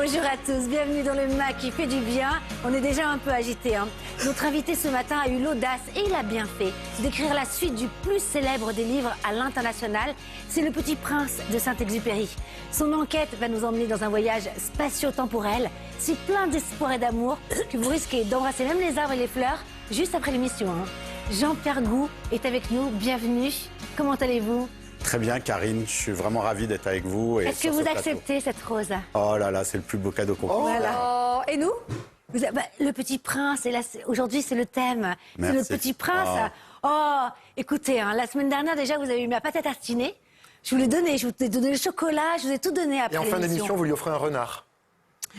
Bonjour à tous, bienvenue dans le MAC qui fait du bien. On est déjà un peu agité. Notre invité ce matin a eu l'audace, et il a bien fait, d'écrire la suite du plus célèbre des livres à l'international. C'est Le Petit Prince de Saint-Exupéry. Son enquête va nous emmener dans un voyage spatio-temporel. C'est plein d'espoir et d'amour que vous risquez d'embrasser même les arbres et les fleurs juste après l'émission. Jean-Pierre Gou est avec nous, bienvenue. Comment allez-vous ? Très bien, Karine, je suis vraiment ravi d'être avec vous. Est-ce que vous acceptez cette rose ? Oh là là, c'est le plus beau cadeau qu'on peut faire. Voilà. Et nous ? Le Petit Prince, et là, aujourd'hui c'est le thème. C'est le Petit Prince. Oh, écoutez, la semaine dernière déjà, vous avez eu ma pâte à tartiner. Je vous l'ai donné, je vous ai donné le chocolat, je vous ai tout donné après l'émission. Et en fin d'émission, vous lui offrez un renard.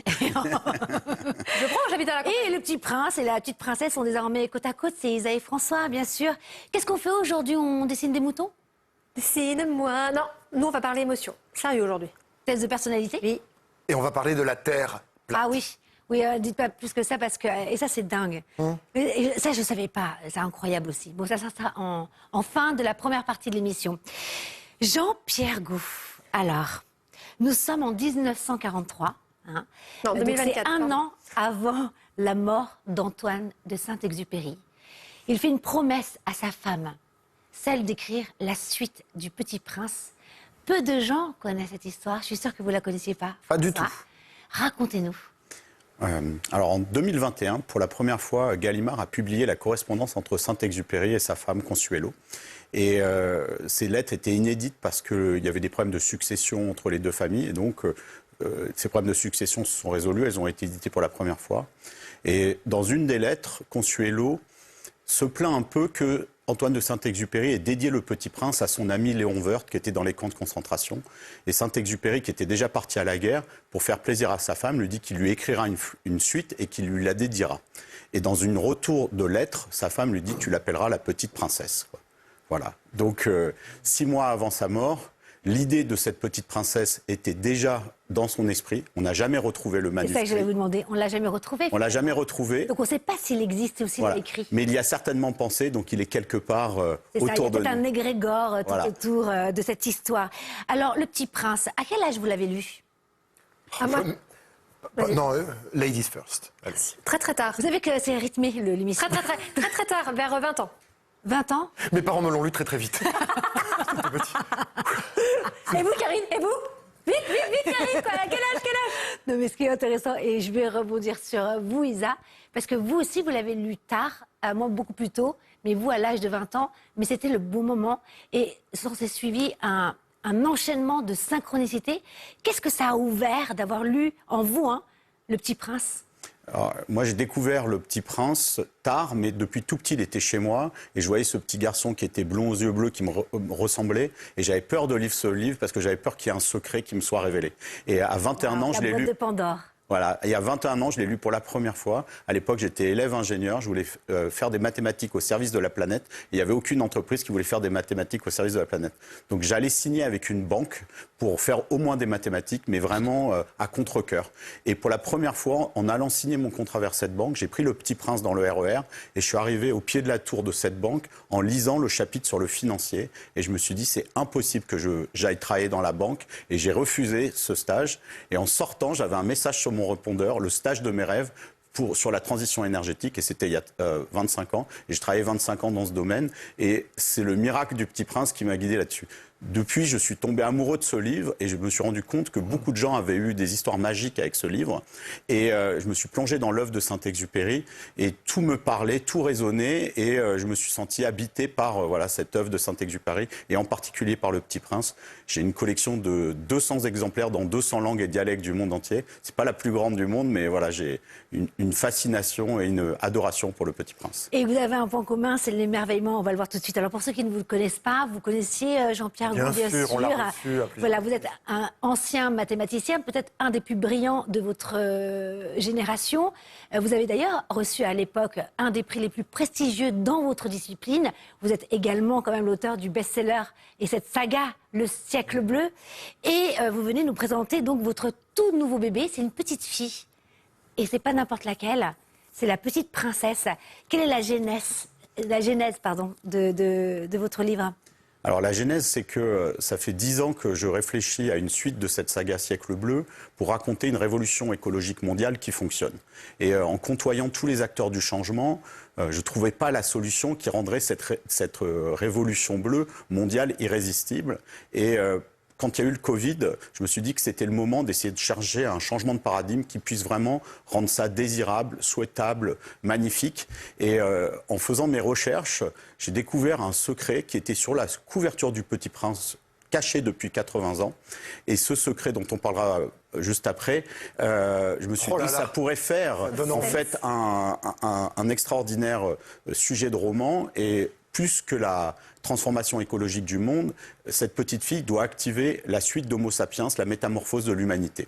Je prends, j'habite à la campagne. Et le Petit Prince et la petite princesse sont désormais côte à côte. C'est Isa et François, bien sûr. Qu'est-ce qu'on fait aujourd'hui ? On dessine des moutons ? Dessine-moi. Non, nous on va parler émotion. Sérieux aujourd'hui. Test de personnalité ? Oui. Et on va parler de la Terre plate. Ah oui. Oui, dites pas plus que ça parce que... Et ça, c'est dingue. Et ça, je ne savais pas. C'est incroyable aussi. Bon, ça sera en fin de la première partie de l'émission. Jean-Pierre Gou. Alors, nous sommes en 1943. Non, Donc, 2024. c'est un an avant la mort d'Antoine de Saint-Exupéry. Il fait une promesse à sa femme, celle d'écrire la suite du Petit Prince. Peu de gens connaissent cette histoire. Je suis sûre que vous ne la connaissiez pas. Pas du tout. Racontez-nous. Alors en 2021, pour la première fois, Gallimard a publié la correspondance entre Saint-Exupéry et sa femme Consuelo. Et ces lettres étaient inédites parce qu'il y avait des problèmes de succession entre les deux familles. Et donc, ces problèmes de succession se sont résolus. Elles ont été éditées pour la première fois. Et dans une des lettres, Consuelo se plaint un peu que Antoine de Saint-Exupéry ait dédié Le Petit Prince à son ami Léon Woerth, qui était dans les camps de concentration. Et Saint-Exupéry, qui était déjà parti à la guerre, pour faire plaisir à sa femme, lui dit qu'il lui écrira une suite et qu'il lui la dédiera. Et dans une retour de lettre, sa femme lui dit « tu l'appelleras la petite princesse ». Voilà. Donc, 6 mois avant sa mort, l'idée de cette petite princesse était déjà dans son esprit. On n'a jamais retrouvé le manuscrit. C'est ça que je vais vous demander. On ne l'a jamais retrouvé. On ne l'a jamais retrouvé. Donc on ne sait pas s'il existe ou s'il Voilà. est écrit. Mais il y a certainement pensé, donc il est quelque part autour de nous. Il y a peut-être un égrégore tout Voilà. autour de cette histoire. Alors, Le Petit Prince, à quel âge vous l'avez lu ? Non, ladies first. Allez. Très très tard. Vous savez que c'est rythmé l'émission. Très tard, vers 20 ans. 20 ans ? Mes parents me l'ont lu très très vite. Et vous, Karine ? Et vous ? Vite, Karine, quoi. À quel âge ? Non, mais ce qui est intéressant, et je vais rebondir sur vous, Isa, parce que vous aussi, vous l'avez lu tard, moi beaucoup plus tôt, mais vous à l'âge de 20 ans, mais c'était le bon moment, et s'est suivi un enchaînement de synchronicité. Qu'est-ce que ça a ouvert d'avoir lu en vous, Le Petit Prince ? Alors, moi, j'ai découvert Le Petit Prince tard, mais depuis tout petit, il était chez moi. Et je voyais ce petit garçon qui était blond aux yeux bleus, qui me ressemblait. Et j'avais peur de lire ce livre parce que j'avais peur qu'il y ait un secret qui me soit révélé. Et à 21 ans, je l'ai lu. La boîte de Pandore. Voilà, il y a 21 ans, je l'ai lu pour la première fois. À l'époque, j'étais élève ingénieur, je voulais faire des mathématiques au service de la planète. Et il n'y avait aucune entreprise qui voulait faire des mathématiques au service de la planète. Donc j'allais signer avec une banque pour faire au moins des mathématiques, mais vraiment à contre-cœur. Et pour la première fois, en allant signer mon contrat vers cette banque, j'ai pris Le Petit Prince dans le RER et je suis arrivé au pied de la tour de cette banque en lisant le chapitre sur le financier. Et je me suis dit, c'est impossible que j'aille travailler dans la banque. Et j'ai refusé ce stage. Et en sortant, j'avais un message sur mon répondeur, le stage de mes rêves sur la transition énergétique, et c'était il y a 25 ans, et je travaillais 25 ans dans ce domaine, et c'est le miracle du Petit Prince qui m'a guidé là-dessus. Depuis, je suis tombé amoureux de ce livre, et je me suis rendu compte que beaucoup de gens avaient eu des histoires magiques avec ce livre, et je me suis plongé dans l'œuvre de Saint-Exupéry, et tout me parlait, tout résonnait, et je me suis senti habité par cette œuvre de Saint-Exupéry, et en particulier par Le Petit Prince. J'ai une collection de 200 exemplaires dans 200 langues et dialectes du monde entier. C'est pas la plus grande du monde, mais voilà, j'ai une fascination et une adoration pour Le Petit Prince. Et vous avez un point commun, c'est l'émerveillement. On va le voir tout de suite. Alors pour ceux qui ne vous le connaissent pas, vous connaissiez Jean-Pierre Gou, Bien sûr, on l'a reçu à plusieurs Voilà, vous êtes un ancien mathématicien, peut-être un des plus brillants de votre génération. Vous avez d'ailleurs reçu à l'époque un des prix les plus prestigieux dans votre discipline. Vous êtes également quand même l'auteur du best-seller et cette saga Le siècle bleu. Et vous venez nous présenter donc votre tout nouveau bébé. C'est une petite fille. Et c'est pas n'importe laquelle. C'est la petite princesse. Quelle est la genèse de votre livre ? Alors la genèse, c'est que ça fait 10 ans que je réfléchis à une suite de cette saga Siècle bleu pour raconter une révolution écologique mondiale qui fonctionne. Et en côtoyant tous les acteurs du changement, je ne trouvais pas la solution qui rendrait cette révolution bleue mondiale irrésistible. Et quand il y a eu le Covid, je me suis dit que c'était le moment d'essayer de chercher un changement de paradigme qui puisse vraiment rendre ça désirable, souhaitable, magnifique. Et en faisant mes recherches, j'ai découvert un secret qui était sur la couverture du Petit Prince, caché depuis 80 ans. Et ce secret dont on parlera juste après, je me suis dit ça pourrait faire en fait un extraordinaire sujet de roman. Et plus que la transformation écologique du monde, cette petite fille doit activer la suite d'Homo sapiens, la métamorphose de l'humanité.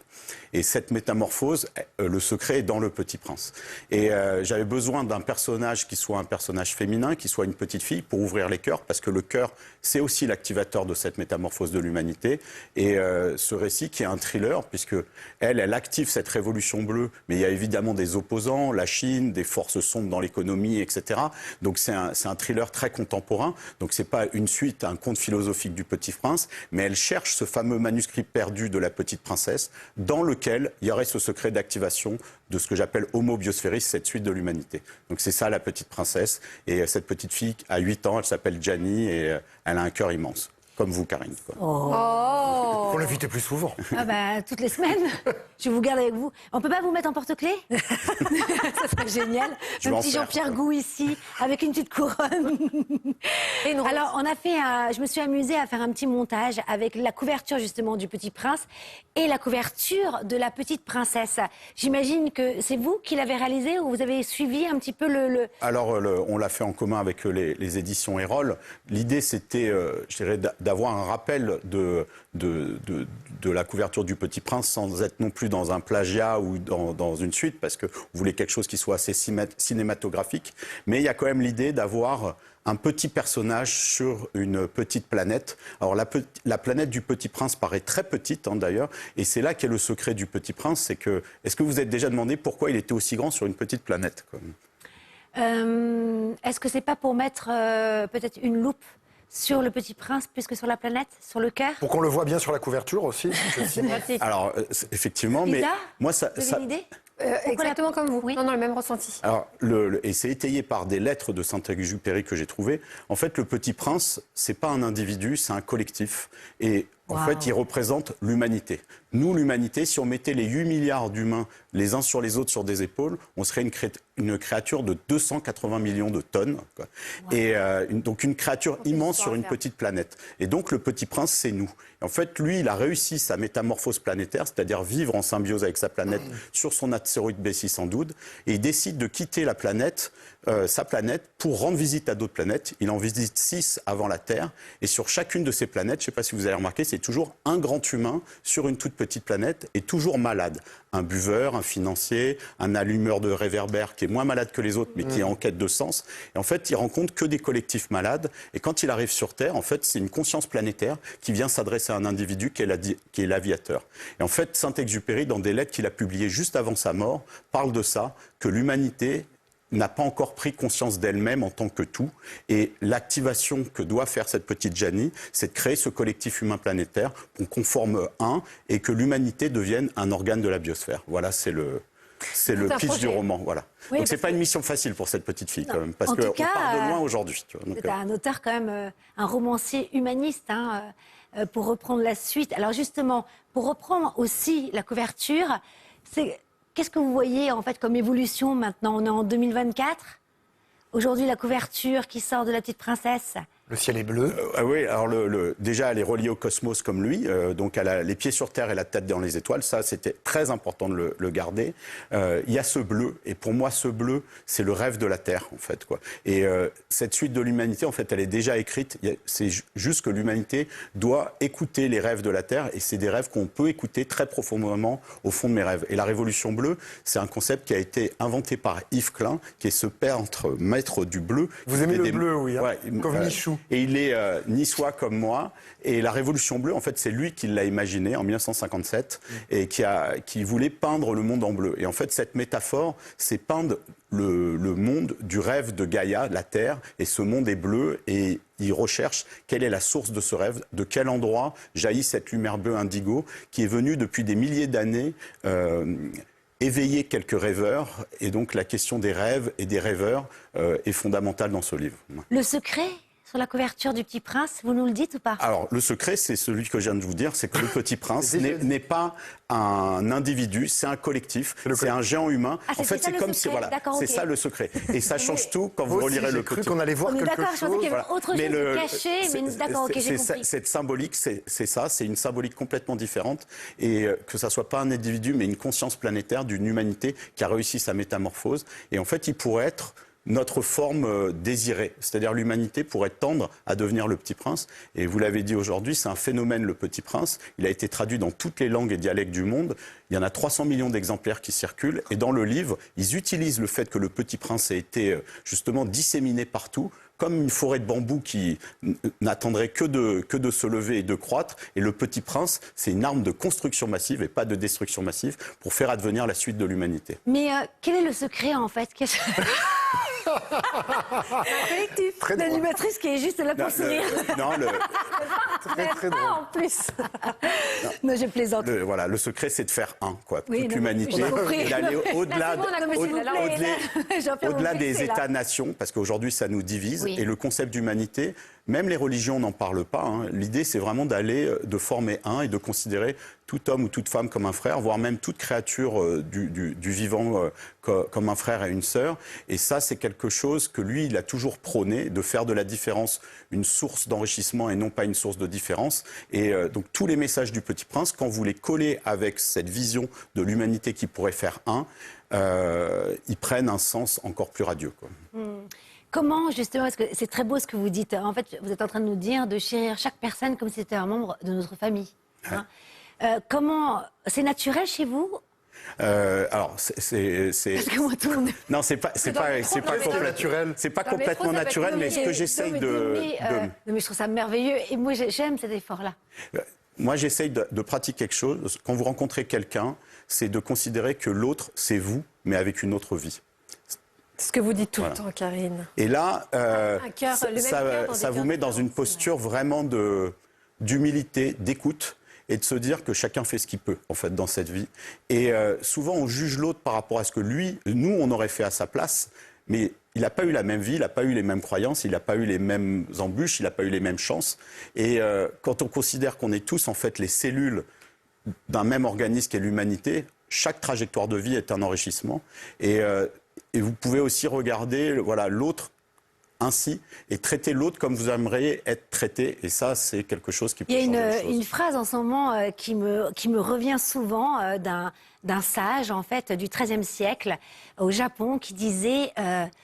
Et cette métamorphose, le secret est dans le Petit Prince. Et j'avais besoin d'un personnage qui soit un personnage féminin, qui soit une petite fille, pour ouvrir les cœurs, parce que le cœur, c'est aussi l'activateur de cette métamorphose de l'humanité. Et ce récit, qui est un thriller, puisque elle active cette révolution bleue, mais il y a évidemment des opposants, la Chine, des forces sombres dans l'économie, etc. Donc c'est un thriller très contemporain. Donc c'est pas une suite, un conte philosophique du Petit Prince, mais elle cherche ce fameux manuscrit perdu de la petite princesse, dans lequel il y aurait ce secret d'activation de ce que j'appelle Homo biosphéris, cette suite de l'humanité. Donc c'est ça la petite princesse. Et cette petite fille a 8 ans, elle s'appelle Gianni et elle a un cœur immense. Comme vous, Karine. Quoi. Faut l'inviter plus souvent. Ah bah, toutes les semaines, je vous garde avec vous. On peut pas vous mettre en porte-clés? Ça serait génial. Un petit Jean-Pierre Gou ici, avec une petite couronne. Alors, je me suis amusée à faire un petit montage avec la couverture justement du Petit Prince et la couverture de la Petite Princesse. J'imagine que c'est vous qui l'avez réalisé ou vous avez suivi un petit peu le... Alors, on l'a fait en commun avec les éditions Erol. L'idée, c'était, je dirais, d'avoir un rappel de la couverture du Petit Prince sans être non plus dans un plagiat ou dans une suite, parce que vous voulez quelque chose qui soit assez cinématographique. Mais il y a quand même l'idée d'avoir un petit personnage sur une petite planète. Alors la planète du Petit Prince paraît très petite d'ailleurs, et c'est là qu'est le secret du Petit Prince, c'est que, est-ce que vous vous êtes déjà demandé pourquoi il était aussi grand sur une petite planète Est-ce que c'est pas pour mettre peut-être une loupe sur le Petit Prince plus que sur la planète, sur le cœur? Pour qu'on le voit bien sur la couverture aussi. Alors, effectivement, Lisa, mais moi, ça... Vous avez une idée? Exactement comme vous, Oui. on a le même ressenti. Alors, et c'est étayé par des lettres de Saint-Exupéry que j'ai trouvées. En fait, le Petit Prince, c'est pas un individu, c'est un collectif. Et en fait, il représente l'humanité. Nous, l'humanité, si on mettait les 8 milliards d'humains les uns sur les autres sur des épaules, on serait une créature de 280 millions de tonnes. Quoi. Et donc une créature immense sur une petite planète. Et donc le Petit Prince, c'est nous. Et en fait, lui, il a réussi sa métamorphose planétaire, c'est-à-dire vivre en symbiose avec sa planète sur son astéroïde B612. Et il décide de quitter la planète, sa planète, pour rendre visite à d'autres planètes. Il en visite 6 avant la Terre. Et sur chacune de ces planètes, je ne sais pas si vous avez remarqué, c'est toujours un grand humain sur une toute petite planète et toujours malade. Un buveur, un financier, un allumeur de réverbères qui est moins malade que les autres mais qui est en quête de sens. Et en fait, il rencontre que des collectifs malades. Et quand il arrive sur Terre, en fait, c'est une conscience planétaire qui vient s'adresser à un individu qui est l'aviateur. Et en fait, Saint-Exupéry, dans des lettres qu'il a publiées juste avant sa mort, parle de ça, que l'humanité n'a pas encore pris conscience d'elle-même en tant que tout. Et l'activation que doit faire cette petite Gianni, c'est de créer ce collectif humain planétaire qu'on forme un et que l'humanité devienne un organe de la biosphère. Voilà, c'est le pitch du roman. Voilà. Oui, donc c'est pas une mission facile pour cette petite fille quand même, parce qu'on part de loin aujourd'hui. C'est un auteur quand même, un romancier humaniste, pour reprendre la suite. Alors justement, pour reprendre aussi la couverture, qu'est-ce que vous voyez en fait comme évolution maintenant? On est en 2024. Aujourd'hui, la couverture qui sort de la petite princesse. Le ciel est bleu. Oui, alors déjà, elle est reliée au cosmos comme lui. Donc, elle a les pieds sur terre et la tête dans les étoiles. Ça, c'était très important de le garder. Il y a ce bleu. Et pour moi, ce bleu, c'est le rêve de la Terre, en fait, quoi. Et cette suite de l'humanité, en fait, elle est déjà écrite. C'est juste que l'humanité doit écouter les rêves de la Terre. Et c'est des rêves qu'on peut écouter très profondément au fond de mes rêves. Et la révolution bleue, c'est un concept qui a été inventé par Yves Klein, qui est ce peintre maître du bleu. Vous aimez le bleu, oui, hein, ouais, comme Michou. Et il est niçois comme moi. Et la Révolution bleue, en fait, c'est lui qui l'a imaginé en 1957 et qui voulait peindre le monde en bleu. Et en fait, cette métaphore, c'est peindre le monde du rêve de Gaïa, la Terre. Et ce monde est bleu. Et il recherche quelle est la source de ce rêve, de quel endroit jaillit cette lumière bleue indigo qui est venue depuis des milliers d'années éveiller quelques rêveurs. Et donc la question des rêves et des rêveurs est fondamentale dans ce livre. Le secret sur la couverture du Petit Prince, vous nous le dites ou pas? Alors, le secret, c'est celui que je viens de vous dire, c'est que le Petit Prince n'est pas un individu, c'est un collectif, c'est un géant humain. Ah, en fait, c'est comme si, voilà, c'est ça le secret. Et ça change tout quand vous relirez le Petit Prince. Qu'on allait voir quelque d'accord, je pensais qu'il y avait Voilà. autre chose de caché, mais d'accord, ok, j'ai compris. Cette symbolique, c'est ça, c'est une symbolique complètement différente. Et que ça soit pas un individu, mais une conscience planétaire d'une humanité qui a réussi sa métamorphose. Et en fait, il pourrait être notre forme désirée, c'est-à-dire l'humanité pourrait tendre à devenir le Petit Prince. Et vous l'avez dit aujourd'hui, c'est un phénomène, le Petit Prince. Il a été traduit dans toutes les langues et dialectes du monde. Il y en a 300 millions d'exemplaires qui circulent. Et dans le livre, ils utilisent le fait que le Petit Prince a été justement disséminé partout, comme une forêt de bambou qui n'attendrait que de se lever et de croître. Et le Petit Prince, c'est une arme de construction massive et pas de destruction massive pour faire advenir la suite de l'humanité. Mais quel est le secret, en fait? L'animatrice qui est juste là pour sourire. Très drôle. En plus. Non, je plaisante. Voilà, le secret, c'est de faire un, quoi. Oui, Toute non, l'humanité, j'ai compris. et d'aller au-delà Jean-Pierre, des États-nations, parce qu'aujourd'hui, ça nous divise. Oui. Et le concept d'humanité, même les religions n'en parlent pas. Hein. L'idée, c'est vraiment de former un et de considérer tout homme ou toute femme comme un frère, voire même toute créature du vivant comme un frère et une sœur. Et ça, c'est quelque chose que lui, il a toujours prôné, de faire de la différence une source d'enrichissement et non pas une source de différence. Et donc tous les messages du Petit Prince, quand vous les collez avec cette vision de l'humanité qui pourrait faire un, ils prennent un sens encore plus radieux, quoi. Comment, justement, est-ce que c'est très beau ce que vous dites. En fait, vous êtes en train de nous dire de chérir chaque personne comme si c'était un membre de notre famille. Hein. Comment, c'est naturel chez vous? Alors, c'est Parce que moi, tout le monde... non, c'est pas naturel. C'est pas complètement naturel, mais ce que j'essaye Non, mais je trouve ça merveilleux. Et moi, j'aime cet effort-là. Moi, j'essaye de pratiquer quelque chose. Quand vous rencontrez quelqu'un, c'est de considérer que l'autre, c'est vous, mais avec une autre vie. C'est ce que vous dites tout le temps, Karine. Et là, ça vous met dans une posture vraiment d'humilité, d'écoute, et de se dire que chacun fait ce qu'il peut, en fait, dans cette vie. Et souvent, on juge l'autre par rapport à ce que nous, on aurait fait à sa place, mais il n'a pas eu la même vie, il n'a pas eu les mêmes croyances, il n'a pas eu les mêmes embûches, il n'a pas eu les mêmes chances. Et quand on considère qu'on est tous, en fait, les cellules d'un même organisme qu'est l'humanité, chaque trajectoire de vie est un enrichissement. Et vous pouvez aussi regarder l'autre ainsi et traiter l'autre comme vous aimeriez être traité. Et ça, c'est quelque chose qui peut changer les choses. Il y a une phrase en ce moment qui me revient souvent d'un sage, en fait, du XIIIe siècle au Japon qui disait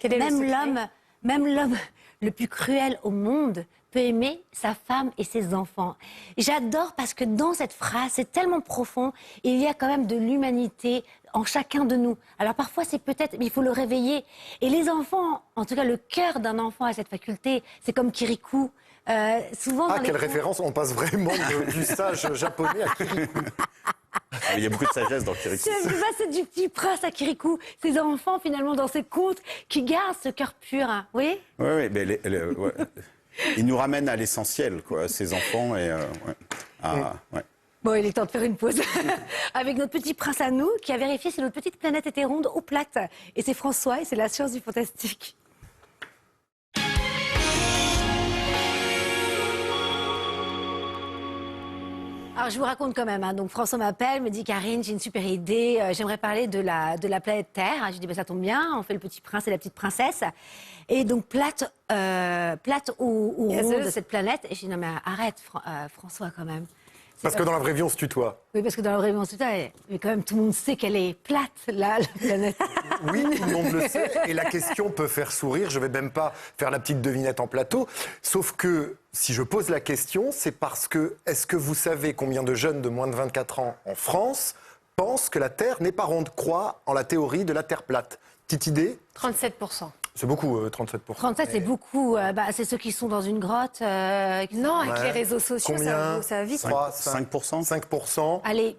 même l'homme le plus cruel au monde peut aimer sa femme et ses enfants. J'adore parce que dans cette phrase, c'est tellement profond, il y a quand même de l'humanité en chacun de nous. Alors parfois c'est peut-être, mais il faut le réveiller. Et les enfants, en tout cas le cœur d'un enfant a cette faculté, c'est comme Kirikou. Souvent quelle référence, on passe vraiment du sage japonais à Kirikou. Il y a beaucoup de sagesse dans Kirikou. C'est du Petit Prince à Kirikou. Ces enfants finalement dans ces contes qui gardent ce cœur pur. Hein. Oui. Oui, mais ils nous ramènent à l'essentiel, quoi, ces enfants. Et, ouais. Bon, il est temps de faire une pause avec notre Petit Prince à nous qui a vérifié si notre petite planète était ronde ou plate. Et c'est François et c'est la science du fantastique. Alors je vous raconte quand même, hein. Donc François m'appelle, me dit Karine, j'ai une super idée, j'aimerais parler de la planète Terre. Je dis ça tombe bien, on fait le Petit Prince et la petite princesse. Et donc plate ou ronde de cette planète. Et je dis non mais arrête François quand même. Parce que dans la vraie vie on se tutoie. Oui, parce que dans la vraie vie on se tutoie, mais quand même tout le monde sait qu'elle est plate là, la planète. Oui, tout le monde le sait. Et la question peut faire sourire, je vais même pas faire la petite devinette en plateau. Sauf que si je pose la question, c'est parce que, est-ce que vous savez combien de jeunes de moins de 24 ans en France pensent que la Terre n'est pas ronde, croient en la théorie de la Terre plate? Petite idée? 37%. C'est beaucoup, 37%. 37, c'est beaucoup. C'est ceux qui sont dans une grotte. Non, avec les réseaux sociaux, Combien? ça va vite. 3, 5%. 5%. Allez,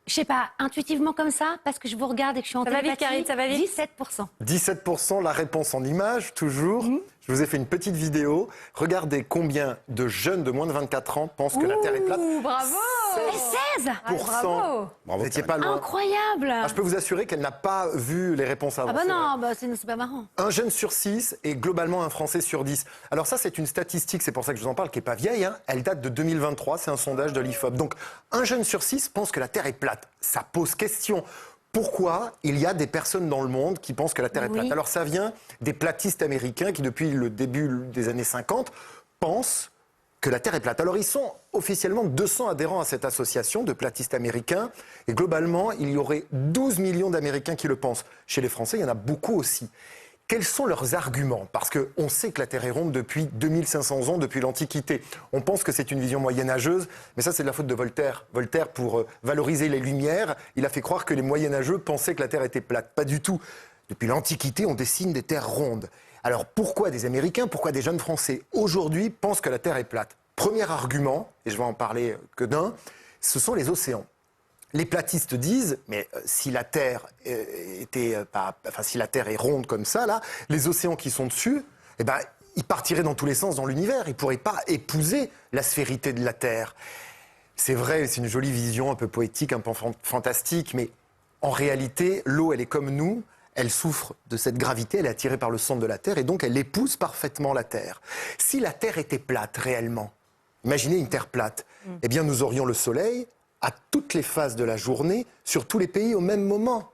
Je sais pas, intuitivement comme ça, parce que je vous regarde et que je suis en Ça va vite, télépathie, Karine, ça va vite. 17%. 17%, la réponse en images, toujours. Je vous ai fait une petite vidéo. Regardez combien de jeunes de moins de 24 ans pensent que la Terre est plate. Ouh, bravo. Et 16 Bravo. Vous n'étiez pas loin. Incroyable. Ah, je peux vous assurer qu'elle n'a pas vu les réponses avant. Ah bah c'est vrai. non, bah c'est pas marrant. Un jeune sur 6 et globalement un Français sur 10. Alors ça, c'est une statistique, c'est pour ça que je vous en parle, qui n'est pas vieille. Hein. Elle date de 2023, c'est un sondage de l'IFOP. Donc, un jeune sur 6 pense que la Terre est plate. Ça pose question. Pourquoi il y a des personnes dans le monde qui pensent que la Terre est plate? Alors ça vient des platistes américains qui, depuis le début des années 50, pensent que la Terre est plate. Alors ils sont officiellement 200 adhérents à cette association de platistes américains. Et globalement, il y aurait 12 millions d'Américains qui le pensent. Chez les Français, il y en a beaucoup aussi. Quels sont leurs arguments? Parce qu'on sait que la Terre est ronde depuis 2500 ans, depuis l'Antiquité. On pense que c'est une vision moyenâgeuse, mais ça c'est de la faute de Voltaire. Voltaire, pour valoriser les Lumières, il a fait croire que les moyenâgeux pensaient que la Terre était plate. Pas du tout. Depuis l'Antiquité, on dessine des terres rondes. Alors pourquoi des Américains, pourquoi des jeunes Français, aujourd'hui, pensent que la Terre est plate? Premier argument, et je vais en parler que d'un, ce sont les océans. Les platistes disent, mais si la Terre si la Terre est ronde comme ça, là, les océans qui sont dessus, eh ben, ils partiraient dans tous les sens dans l'univers. Ils ne pourraient pas épouser la sphérité de la Terre. C'est vrai, c'est une jolie vision, un peu poétique, un peu fantastique, mais en réalité, l'eau, elle est comme nous. Elle souffre de cette gravité, elle est attirée par le centre de la Terre, et donc elle épouse parfaitement la Terre. Si la Terre était plate réellement, imaginez une Terre plate, eh bien nous aurions le Soleil à toutes les phases de la journée, sur tous les pays au même moment.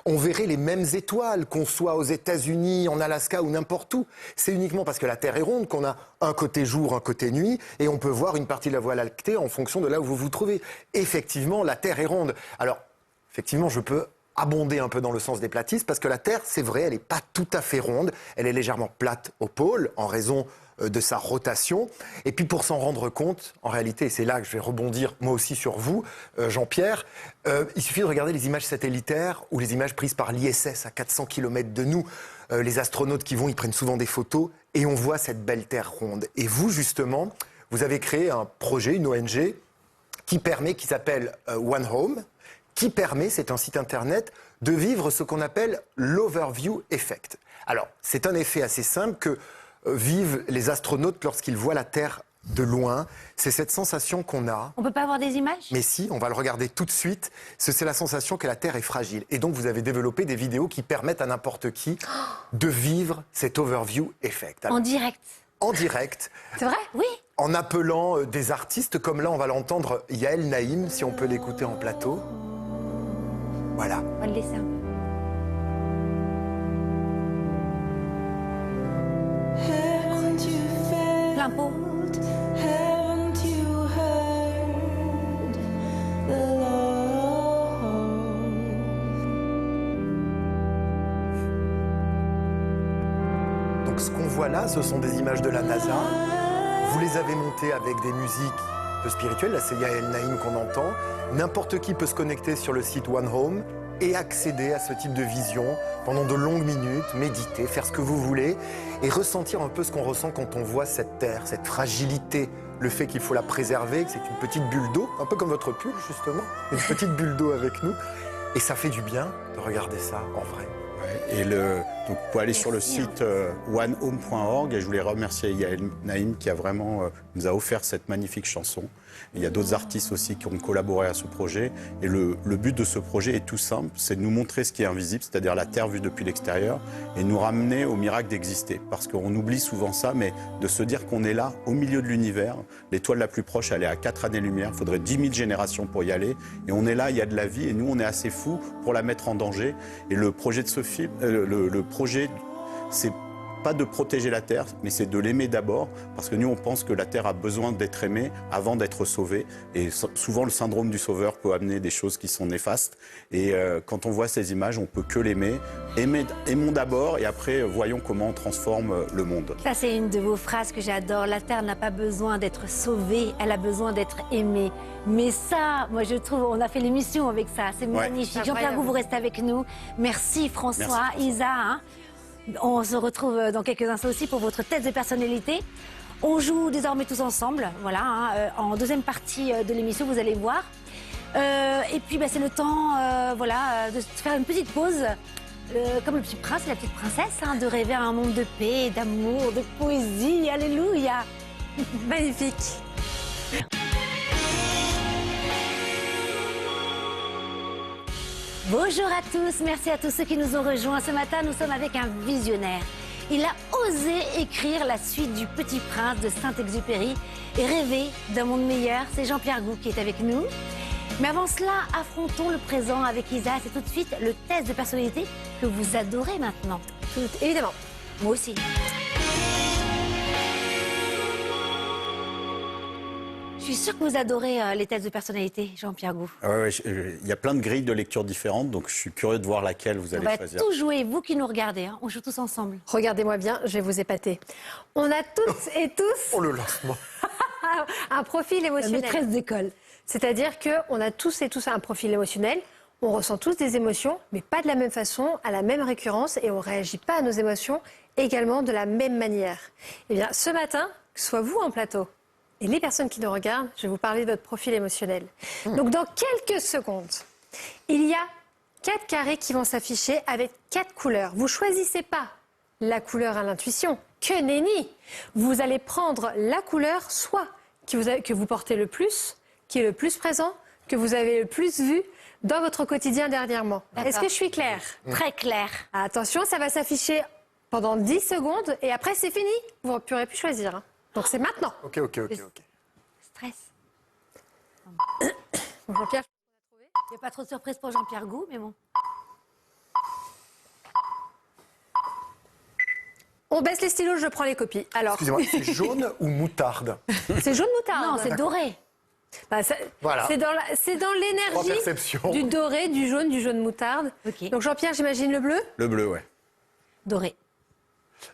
On verrait les mêmes étoiles, qu'on soit aux États-Unis, en Alaska ou n'importe où. C'est uniquement parce que la Terre est ronde qu'on a un côté jour, un côté nuit, et on peut voir une partie de la Voie lactée en fonction de là où vous vous trouvez. Effectivement, la Terre est ronde. Alors, effectivement, je peux abonder un peu dans le sens des platistes, parce que la Terre, c'est vrai, elle n'est pas tout à fait ronde, elle est légèrement plate au pôle, en raison de sa rotation. Et puis pour s'en rendre compte, en réalité, et c'est là que je vais rebondir moi aussi sur vous, Jean-Pierre, il suffit de regarder les images satellitaires ou les images prises par l'ISS à 400 km de nous. Les astronautes qui vont, ils prennent souvent des photos et on voit cette belle Terre ronde. Et vous, justement, vous avez créé un projet, une ONG, qui s'appelle One Home, qui permet, c'est un site internet, de vivre ce qu'on appelle l'overview effect. Alors, c'est un effet assez simple que vivent les astronautes lorsqu'ils voient la Terre de loin. C'est cette sensation qu'on a. On peut pas avoir des images? Mais si, on va le regarder tout de suite. C'est la sensation que la Terre est fragile. Et donc, vous avez développé des vidéos qui permettent à n'importe qui de vivre cet overview effect. Alors, En direct? En direct. C'est vrai? Oui. En appelant des artistes, comme là, on va l'entendre, Yael Naïm, si on peut l'écouter en plateau. Voilà. On va le laisser un peu. Plein pot. Donc ce qu'on voit là, ce sont des images de la NASA. Vous les avez montées avec des musiques un peu spirituelles. Là, c'est Yael Naïm qu'on entend. N'importe qui peut se connecter sur le site One Home et accéder à ce type de vision pendant de longues minutes, méditer, faire ce que vous voulez et ressentir un peu ce qu'on ressent quand on voit cette Terre, cette fragilité, le fait qu'il faut la préserver, que c'est une petite bulle d'eau, un peu comme votre pull justement, une petite bulle d'eau avec nous. Et ça fait du bien de regarder ça en vrai. Et donc, vous pouvez aller sur le site onehome.org et je voulais remercier Yael Naïm qui a vraiment nous a offert cette magnifique chanson. Il y a d'autres artistes aussi qui ont collaboré à ce projet. Et le but de ce projet est tout simple, c'est de nous montrer ce qui est invisible, c'est-à-dire la Terre vue depuis l'extérieur, et nous ramener au miracle d'exister. Parce qu'on oublie souvent ça, mais de se dire qu'on est là, au milieu de l'univers. L'étoile la plus proche, elle est à 4 années-lumière. Il faudrait 10 000 générations pour y aller. Et on est là, il y a de la vie, et nous, on est assez fous pour la mettre en danger. Et le projet de ce film, le projet, c'est pas de protéger la Terre, mais c'est de l'aimer d'abord, parce que nous, on pense que la Terre a besoin d'être aimée avant d'être sauvée. Et souvent, le syndrome du sauveur peut amener des choses qui sont néfastes. Et quand on voit ces images, on peut que l'aimer. Aimons d'abord, et après, voyons comment on transforme le monde. Ça, c'est une de vos phrases que j'adore. La Terre n'a pas besoin d'être sauvée, elle a besoin d'être aimée. Mais ça, moi, je trouve, on a fait l'émission avec ça. C'est magnifique. Jean-Pierre Gou, vous restez avec nous. Merci François, Merci, Isa. Hein. On se retrouve dans quelques instants aussi pour votre test de personnalité. On joue désormais tous ensemble. Voilà, hein. En deuxième partie de l'émission, vous allez voir. Et puis c'est le temps de se faire une petite pause, comme le petit prince et la petite princesse, de rêver à un monde de paix, d'amour, de poésie. Alléluia. Magnifique. Bonjour à tous, merci à tous ceux qui nous ont rejoints. Ce matin, nous sommes avec un visionnaire. Il a osé écrire la suite du Petit Prince de Saint-Exupéry et rêver d'un monde meilleur. C'est Jean-Pierre Gou qui est avec nous. Mais avant cela, affrontons le présent avec Isa. C'est tout de suite le test de personnalité que vous adorez maintenant. Évidemment. Moi aussi. Je suis sûre que vous adorez les tests de personnalité, Jean-Pierre Gou. Il y a plein de grilles de lecture différentes, donc je suis curieux de voir laquelle vous allez choisir. On va tout jouer, vous qui nous regardez, on joue tous ensemble. Regardez-moi bien, je vais vous épater. On a toutes et tous le lancement. un profil émotionnel. Maîtresse d'école. C'est-à-dire qu'on a tous et tous un profil émotionnel. On ressent tous des émotions, mais pas de la même façon, à la même récurrence, et on ne réagit pas à nos émotions également de la même manière. Eh bien, ce matin, que ce soit vous en plateau, et les personnes qui nous regardent, je vais vous parler de votre profil émotionnel. Donc, dans quelques secondes, il y a 4 carrés qui vont s'afficher avec 4 couleurs. Vous ne choisissez pas la couleur à l'intuition, que nenni. Vous allez prendre la couleur soit que vous portez le plus, qui est le plus présent, que vous avez le plus vu dans votre quotidien dernièrement. Est-ce que je suis claire? Très clair. Attention, ça va s'afficher pendant 10 secondes et après c'est fini. Vous ne pourrez plus choisir. Donc c'est maintenant. Ok. Stress. Bon, Jean-Pierre, Il n'y a pas trop de surprise pour Jean-Pierre Gou, mais bon. on baisse les stylos, je prends les copies. Alors, Excusez-moi, c'est jaune ou moutarde? c'est jaune moutarde. Non, c'est doré. Voilà. C'est dans Trois l'énergie perceptions. du doré, du jaune moutarde. Ok. Donc Jean-Pierre, j'imagine le bleu. Le bleu, ouais. Doré.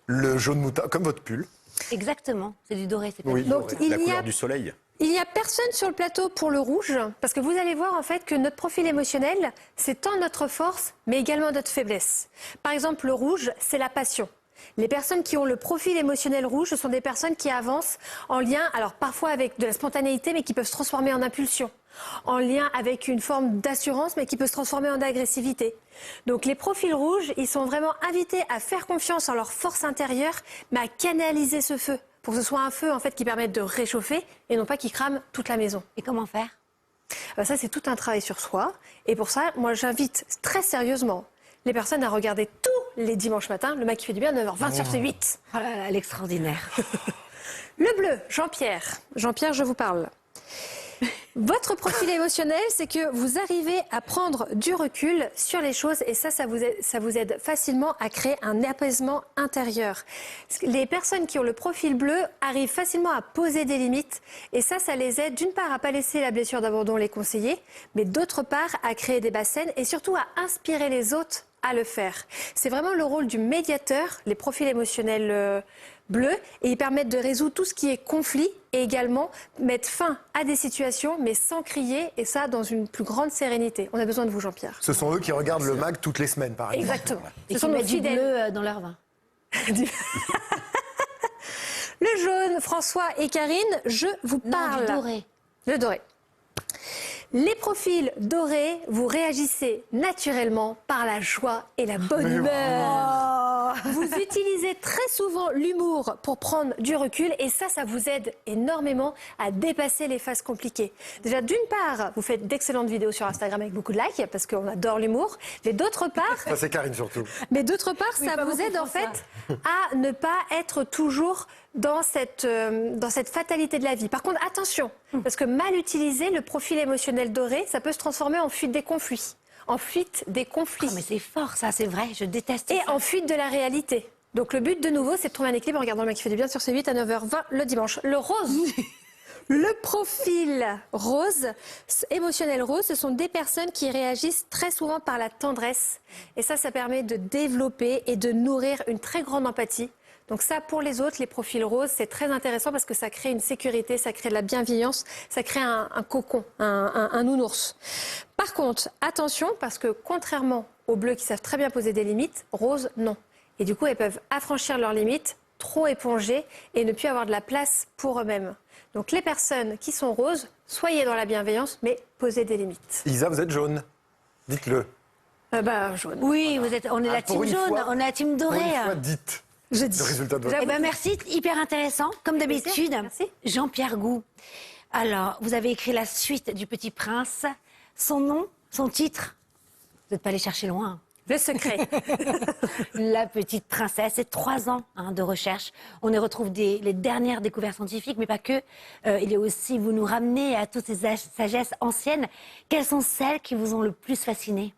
Le jaune moutarde, comme votre pull. Exactement. C'est du doré, c'est pas Oui. du Donc doré. La couleur du soleil. Il n'y a personne sur le plateau pour le rouge, parce que vous allez voir en fait que notre profil émotionnel, c'est tant notre force, mais également notre faiblesse. Par exemple, le rouge, c'est la passion. Les personnes qui ont le profil émotionnel rouge, ce sont des personnes qui avancent en lien, alors parfois avec de la spontanéité, mais qui peuvent se transformer en impulsion. En lien avec une forme d'assurance, mais qui peut se transformer en agressivité. Donc les profils rouges, ils sont vraiment invités à faire confiance en leur force intérieure, mais à canaliser ce feu, pour que ce soit un feu en fait qui permette de réchauffer et non pas qui crame toute la maison. Et comment faire? Ça, c'est tout un travail sur soi. Et pour ça, moi, j'invite très sérieusement les personnes à regarder tous les dimanches matins le Mac qui fait du bien à 9h20 sur C8. Oh là là, l'extraordinaire. Le bleu, Jean-Pierre. Jean-Pierre, je vous parle. Votre profil émotionnel, c'est que vous arrivez à prendre du recul sur les choses et ça vous aide facilement à créer un apaisement intérieur. Les personnes qui ont le profil bleu arrivent facilement à poser des limites et ça les aide d'une part à ne pas laisser la blessure d'abandon les conseiller, mais d'autre part à créer des bassines et surtout à inspirer les autres à le faire. C'est vraiment le rôle du médiateur, les profils émotionnels bleus, et ils permettent de résoudre tout ce qui est conflit et également mettre fin à des situations, mais sans crier, et ça dans une plus grande sérénité. On a besoin de vous, Jean-Pierre. Ce sont eux qui regardent le mag toutes les semaines, par exemple. Exactement. Et Ce qui sont nos mettent du fidèles. bleu dans leur vin. Le jaune, François et Karine, je vous Non, parle. du doré. Le doré. Les profils dorés, vous réagissez naturellement par la joie et la bonne humeur. Vous utilisez très souvent l'humour pour prendre du recul et ça vous aide énormément à dépasser les phases compliquées. Déjà, d'une part, vous faites d'excellentes vidéos sur Instagram avec beaucoup de likes parce qu'on adore l'humour. Mais d'autre part, Ça, c'est Karine surtout. ça pas vous beaucoup aide en François. fait à ne pas être toujours dans cette fatalité de la vie. Par contre, attention, parce que mal utilisé, le profil émotionnel doré, ça peut se transformer en fuite des conflits. En fuite des conflits. Oh, mais c'est fort, ça, c'est vrai. Je déteste Et ça. en fuite de la réalité. Donc le but de nouveau, c'est de trouver un équilibre en regardant le mec qui fait du bien sur C8 à 9h20 le dimanche. Le rose. Le profil rose, émotionnel rose, ce sont des personnes qui réagissent très souvent par la tendresse. Et ça permet de développer et de nourrir une très grande empathie. Donc ça, pour les autres, les profils roses, c'est très intéressant parce que ça crée une sécurité, ça crée de la bienveillance, ça crée un cocon, un nounours. Par contre, attention, parce que contrairement aux bleus qui savent très bien poser des limites, roses, non. Et du coup, elles peuvent affranchir leurs limites trop épongés et ne plus avoir de la place pour eux-mêmes. Donc les personnes qui sont roses, soyez dans la bienveillance, mais posez des limites. Isa, vous êtes jaune. Dites-le. Jaune. Oui, on est la pour team une jaune, fois- on est la team Pour dorée. une fois, dites Je dis. le résultat de votre... Eh ben merci, hyper intéressant, comme d'habitude. Merci. Jean-Pierre Gou. Alors, vous avez écrit la suite du Petit Prince. Son nom, son titre, vous n'êtes pas allé chercher loin. Le secret. La petite princesse, c'est 3 ans de recherche. On y retrouve les dernières découvertes scientifiques, mais pas que. Il y a aussi, vous nous ramenez à toutes ces sagesses anciennes. Quelles sont celles qui vous ont le plus fasciné?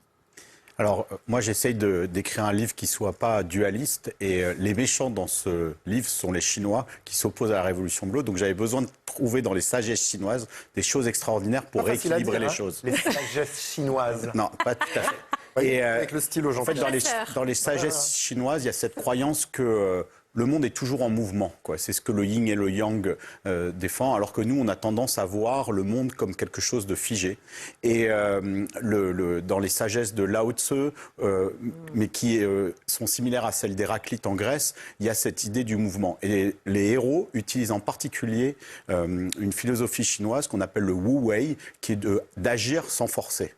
Alors, moi, j'essaye d'écrire un livre qui soit pas dualiste. Et les méchants dans ce livre sont les Chinois qui s'opposent à la Révolution bleue. Donc, j'avais besoin de trouver dans les sagesses chinoises des choses extraordinaires pour Pas facile à rééquilibrer dire, les hein, choses. Les sagesses chinoises. Non, pas tout à fait. Oui, Et, avec le stylo, en fait, Jean-Pierre. dans les sagesses chinoises, il y a cette croyance que le monde est toujours en mouvement, quoi. C'est ce que le yin et le yang défend, alors que nous, on a tendance à voir le monde comme quelque chose de figé. Et dans les sagesses de Lao Tzu, mais qui sont similaires à celles d'Héraclite en Grèce, il y a cette idée du mouvement. Et les héros utilisent en particulier une philosophie chinoise qu'on appelle le Wu Wei, qui est d'agir sans forcer.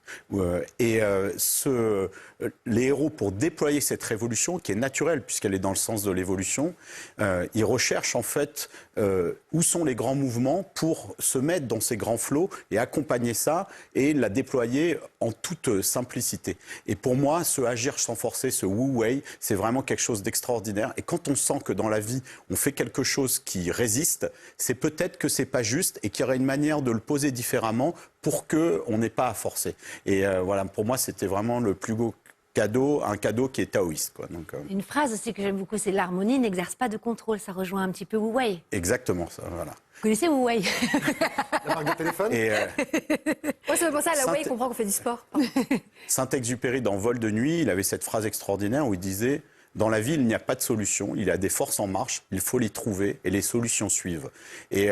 Les héros, pour déployer cette révolution, qui est naturelle puisqu'elle est dans le sens de l'évolution, ils recherchent en fait où sont les grands mouvements pour se mettre dans ces grands flots et accompagner ça et la déployer en toute simplicité. Et pour moi, ce agir sans forcer, ce Wu Wei, c'est vraiment quelque chose d'extraordinaire. Et quand on sent que dans la vie, on fait quelque chose qui résiste, c'est peut-être que c'est pas juste et qu'il y aurait une manière de le poser différemment pour qu'on n'ait pas à forcer. Et voilà, pour moi, c'était vraiment le plus beau cadeau, un cadeau qui est taoïste, quoi. Donc, Une phrase aussi que j'aime beaucoup, c'est l'harmonie n'exerce pas de contrôle. Ça rejoint un petit peu Wu Wei. exactement ça, voilà. Vous connaissez Wu Wei? La marque de téléphone. Et Moi, c'est pour ça, la Sainte- Wei comprend qu'on fait du sport. Saint-Exupéry, dans Vol de nuit, il avait cette phrase extraordinaire où il disait « Dans la vie, il n'y a pas de solution, il y a des forces en marche, il faut les trouver et les solutions suivent. » Et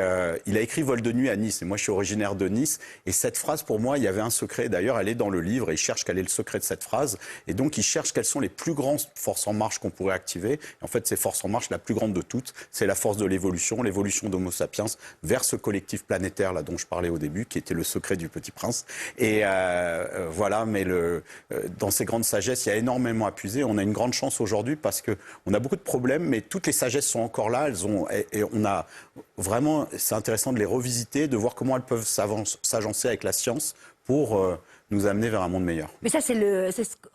il a écrit Vol de nuit à Nice, et moi je suis originaire de Nice, et cette phrase, pour moi, il y avait un secret, d'ailleurs elle est dans le livre, et il cherche quel est le secret de cette phrase, et donc il cherche quelles sont les plus grandes forces en marche qu'on pourrait activer. Et en fait, ces forces en marche, la plus grande de toutes, c'est la force de l'évolution d'Homo sapiens vers ce collectif planétaire là dont je parlais au début, qui était le secret du Petit Prince. Et voilà, mais dans ces grandes sagesses, il y a énormément à puiser. On a une grande chance aujourd'hui parce qu'on a beaucoup de problèmes, mais toutes les sagesses sont encore là. Et on a vraiment, c'est intéressant de les revisiter, de voir comment elles peuvent s'agencer avec la science pour nous amener vers un monde meilleur. Mais ça,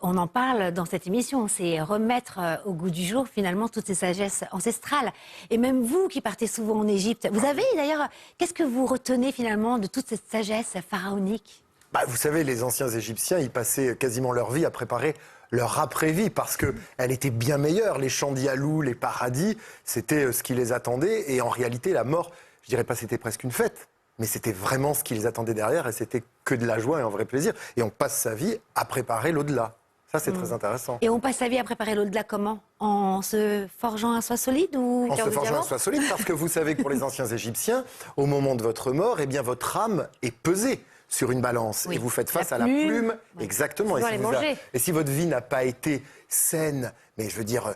on en parle dans cette émission, c'est remettre au goût du jour finalement toutes ces sagesses ancestrales. Et même vous qui partez souvent en Égypte, vous avez d'ailleurs, qu'est-ce que vous retenez finalement de toute cette sagesse pharaonique? Vous savez, les anciens Égyptiens, ils passaient quasiment leur vie à préparer leur après-vie parce qu'elle était bien meilleure. Les champs d'Ialou, les paradis, c'était ce qui les attendait. Et en réalité, la mort, je dirais pas c'était presque une fête, mais c'était vraiment ce qui les attendait derrière et c'était que de la joie et un vrai plaisir. Et on passe sa vie à préparer l'au-delà. Ça, c'est très intéressant. Et on passe sa vie à préparer l'au-delà comment? En se forgeant un soi solide ou En se forgeant un soi solide, parce que vous savez que pour les anciens Égyptiens, au moment de votre mort, eh bien, votre âme est pesée sur une balance. Oui. Et vous faites face La à la plume. plume. Oui. Exactement. Faut aller manger. Et si votre vie n'a pas été saine, mais je veux dire,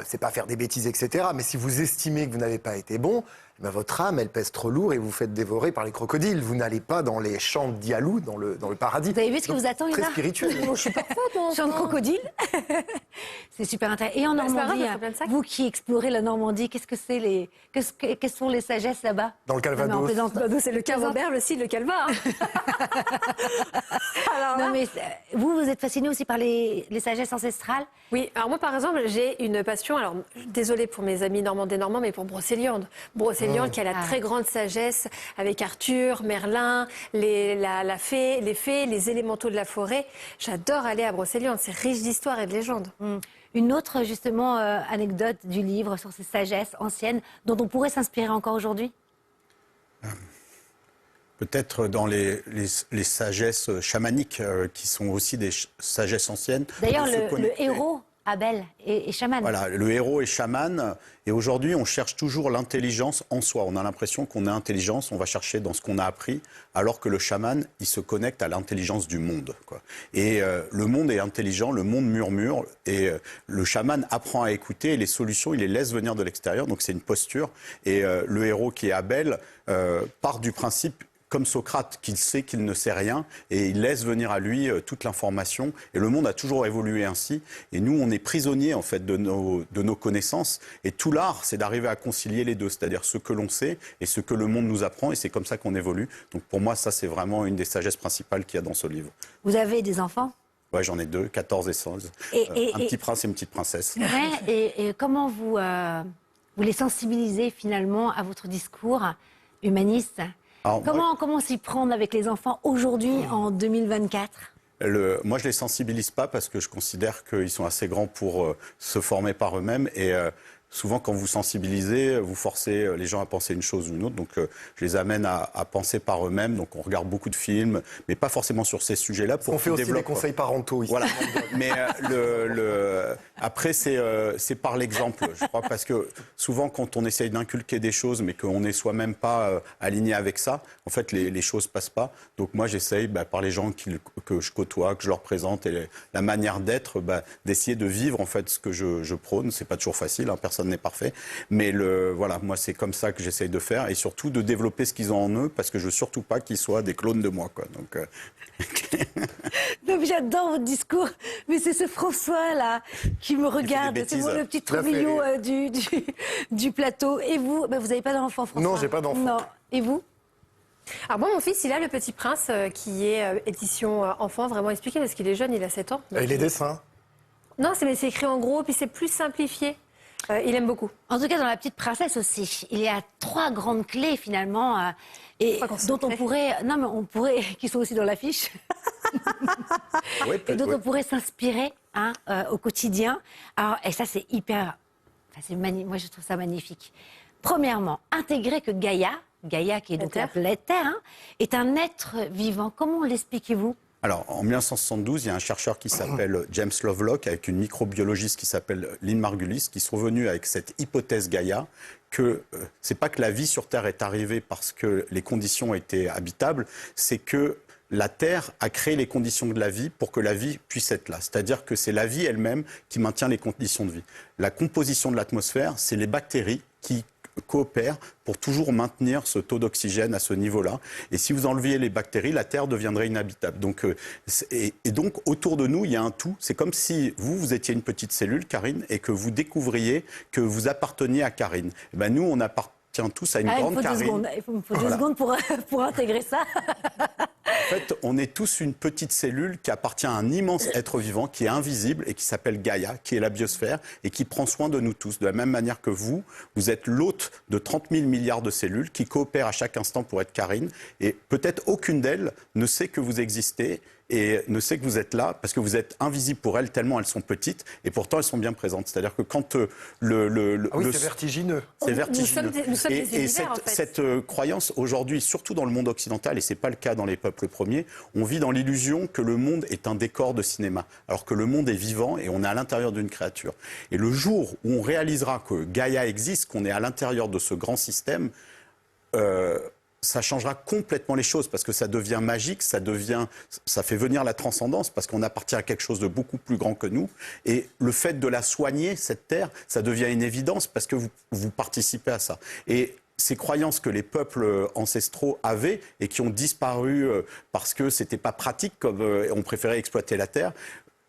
c'est pas faire des bêtises, etc. Mais si vous estimez que vous n'avez pas été bon, eh bien, votre âme, elle pèse trop lourd et vous vous faites dévorer par les crocodiles. Vous n'allez pas dans les champs d'Ialou, dans le paradis. Vous avez vu ce qui Donc, vous attend, très Ina? spirituel. Je suis parfaite, moi. Champ de crocodile. C'est super intéressant. Et en Bah, c'est pas grave, Normandie, on fait plein de sacs. vous qui explorez la Normandie, quelles sont les sagesses là-bas? Dans le Calvados. Non, mais en plaisant- Nous, c'est le Camembert, le Cid, le Calvar. Alors là, Non, mais vous êtes fasciné aussi par les sagesses ancestrales? oui, alors moi par exemple, j'ai une passion, alors désolée pour mes amis normands et normands, mais pour Brocéliande. Brocéliande qui a la très grande sagesse avec Arthur, Merlin, la fée, les fées, les élémentaux de la forêt. J'adore aller à Brocéliande, c'est riche d'histoire et de légendes. Une autre, justement, anecdote du livre sur ces sagesses anciennes dont on pourrait s'inspirer encore aujourd'hui? Peut-être dans les sagesses chamaniques, qui sont aussi des sagesses anciennes. D'ailleurs, de se le connecter. héros Abel et chaman. Voilà, le héros est chaman. Et aujourd'hui, on cherche toujours l'intelligence en soi. On a l'impression qu'on a intelligence, on va chercher dans ce qu'on a appris, alors que le chaman, il se connecte à l'intelligence du monde, quoi. Et le monde est intelligent, le monde murmure, et le chaman apprend à écouter, et les solutions, il les laisse venir de l'extérieur. Donc c'est une posture. Et le héros qui est Abel part du principe, comme Socrate, qu'il sait qu'il ne sait rien, et il laisse venir à lui toute l'information. Et le monde a toujours évolué ainsi. Et nous, on est prisonniers, en fait, de nos connaissances. Et tout l'art, c'est d'arriver à concilier les deux, c'est-à-dire ce que l'on sait et ce que le monde nous apprend. Et c'est comme ça qu'on évolue. Donc pour moi, ça, c'est vraiment une des sagesses principales qu'il y a dans ce livre. Vous avez des enfants? Ouais, j'en ai 2, 14 et 16. Un petit prince et une petite princesse. Ouais, et comment vous les sensibilisez finalement à votre discours humaniste? Alors, Comment s'y prendre avec les enfants aujourd'hui, en 2024? Moi, je les sensibilise pas parce que je considère qu'ils sont assez grands pour se former par eux-mêmes. Et souvent, quand vous sensibilisez, vous forcez les gens à penser une chose ou une autre. Donc, je les amène à penser par eux-mêmes. Donc, on regarde beaucoup de films, mais pas forcément sur ces sujets-là. On fait aussi des conseils parentaux ici. Voilà. Mais après, c'est par l'exemple, je crois, parce que souvent, quand on essaye d'inculquer des choses, mais qu'on n'est soi-même pas aligné avec ça, en fait, les choses passent pas. Donc, moi, j'essaye, par les gens que je côtoie, que je leur présente, et la manière d'être, d'essayer de vivre, en fait, ce que je prône. C'est pas toujours facile, hein, personne n'est parfait. Mais voilà, moi, c'est comme ça que j'essaye de faire, et surtout de développer ce qu'ils ont en eux, parce que je veux surtout pas qu'ils soient des clones de moi, quoi. Donc, Donc, j'adore votre discours, mais c'est ce François-là qui me regarde. C'est moi le petit Tromillon du plateau. Et vous, vous n'avez pas d'enfant, François? Non, j'ai pas d'enfant. Non. Et vous? Alors moi, mon fils, il a Le Petit Prince, qui est édition enfant, vraiment expliqué, parce qu'il est jeune, il a 7 ans. Et les dessins? Non, mais c'est écrit en gros, puis c'est plus simplifié. Il aime beaucoup. En tout cas, dans La Petite Princesse aussi, il y a 3 grandes clés finalement, et dont on pourrait, qui sont aussi dans l'affiche, et dont on pourrait s'inspirer au quotidien. Alors, et ça, c'est hyper, moi je trouve ça magnifique. Premièrement, intégrer que Gaïa qui est donc la planète Terre, est un être vivant. Comment l'expliquez-vous? Alors, en 1972, il y a un chercheur qui s'appelle James Lovelock, avec une microbiologiste qui s'appelle Lynn Margulis, qui sont venus avec cette hypothèse Gaïa, que c'est pas que la vie sur Terre est arrivée parce que les conditions étaient habitables, c'est que la Terre a créé les conditions de la vie pour que la vie puisse être là. C'est-à-dire que c'est la vie elle-même qui maintient les conditions de vie. La composition de l'atmosphère, c'est les bactéries qui coopèrent pour toujours maintenir ce taux d'oxygène à ce niveau-là. Et si vous enleviez les bactéries, la Terre deviendrait inhabitable. Donc, et donc, autour de nous, il y a un tout. C'est comme si vous étiez une petite cellule, Karine, et que vous découvriez que vous apparteniez à Karine. Et ben, nous, on appartient tous à une grande Karine. Il faut 2 secondes pour intégrer ça. En fait, on est tous une petite cellule qui appartient à un immense être vivant qui est invisible et qui s'appelle Gaïa, qui est la biosphère et qui prend soin de nous tous. De la même manière que vous êtes l'hôte de 30 000 milliards de cellules qui coopèrent à chaque instant pour être Karine. Et peut-être aucune d'elles ne sait que vous existez et ne sait que vous êtes là parce que vous êtes invisible pour elles tellement elles sont petites et pourtant elles sont bien présentes. C'est-à-dire que quand c'est vertigineux. C'est vertigineux. Nous sommes des Et univers, en fait. cette croyance aujourd'hui, surtout dans le monde occidental, et c'est pas le cas dans les peuples premiers, on vit dans l'illusion que le monde est un décor de cinéma, alors que le monde est vivant et on est à l'intérieur d'une créature. Et le jour où on réalisera que Gaïa existe, qu'on est à l'intérieur de ce grand système, ça changera complètement les choses parce que ça devient magique, ça fait venir la transcendance parce qu'on appartient à quelque chose de beaucoup plus grand que nous. Et le fait de la soigner, cette terre, ça devient une évidence parce que vous participez à ça. Et ces croyances que les peuples ancestraux avaient et qui ont disparu parce que c'était pas pratique, comme on préférait exploiter la terre.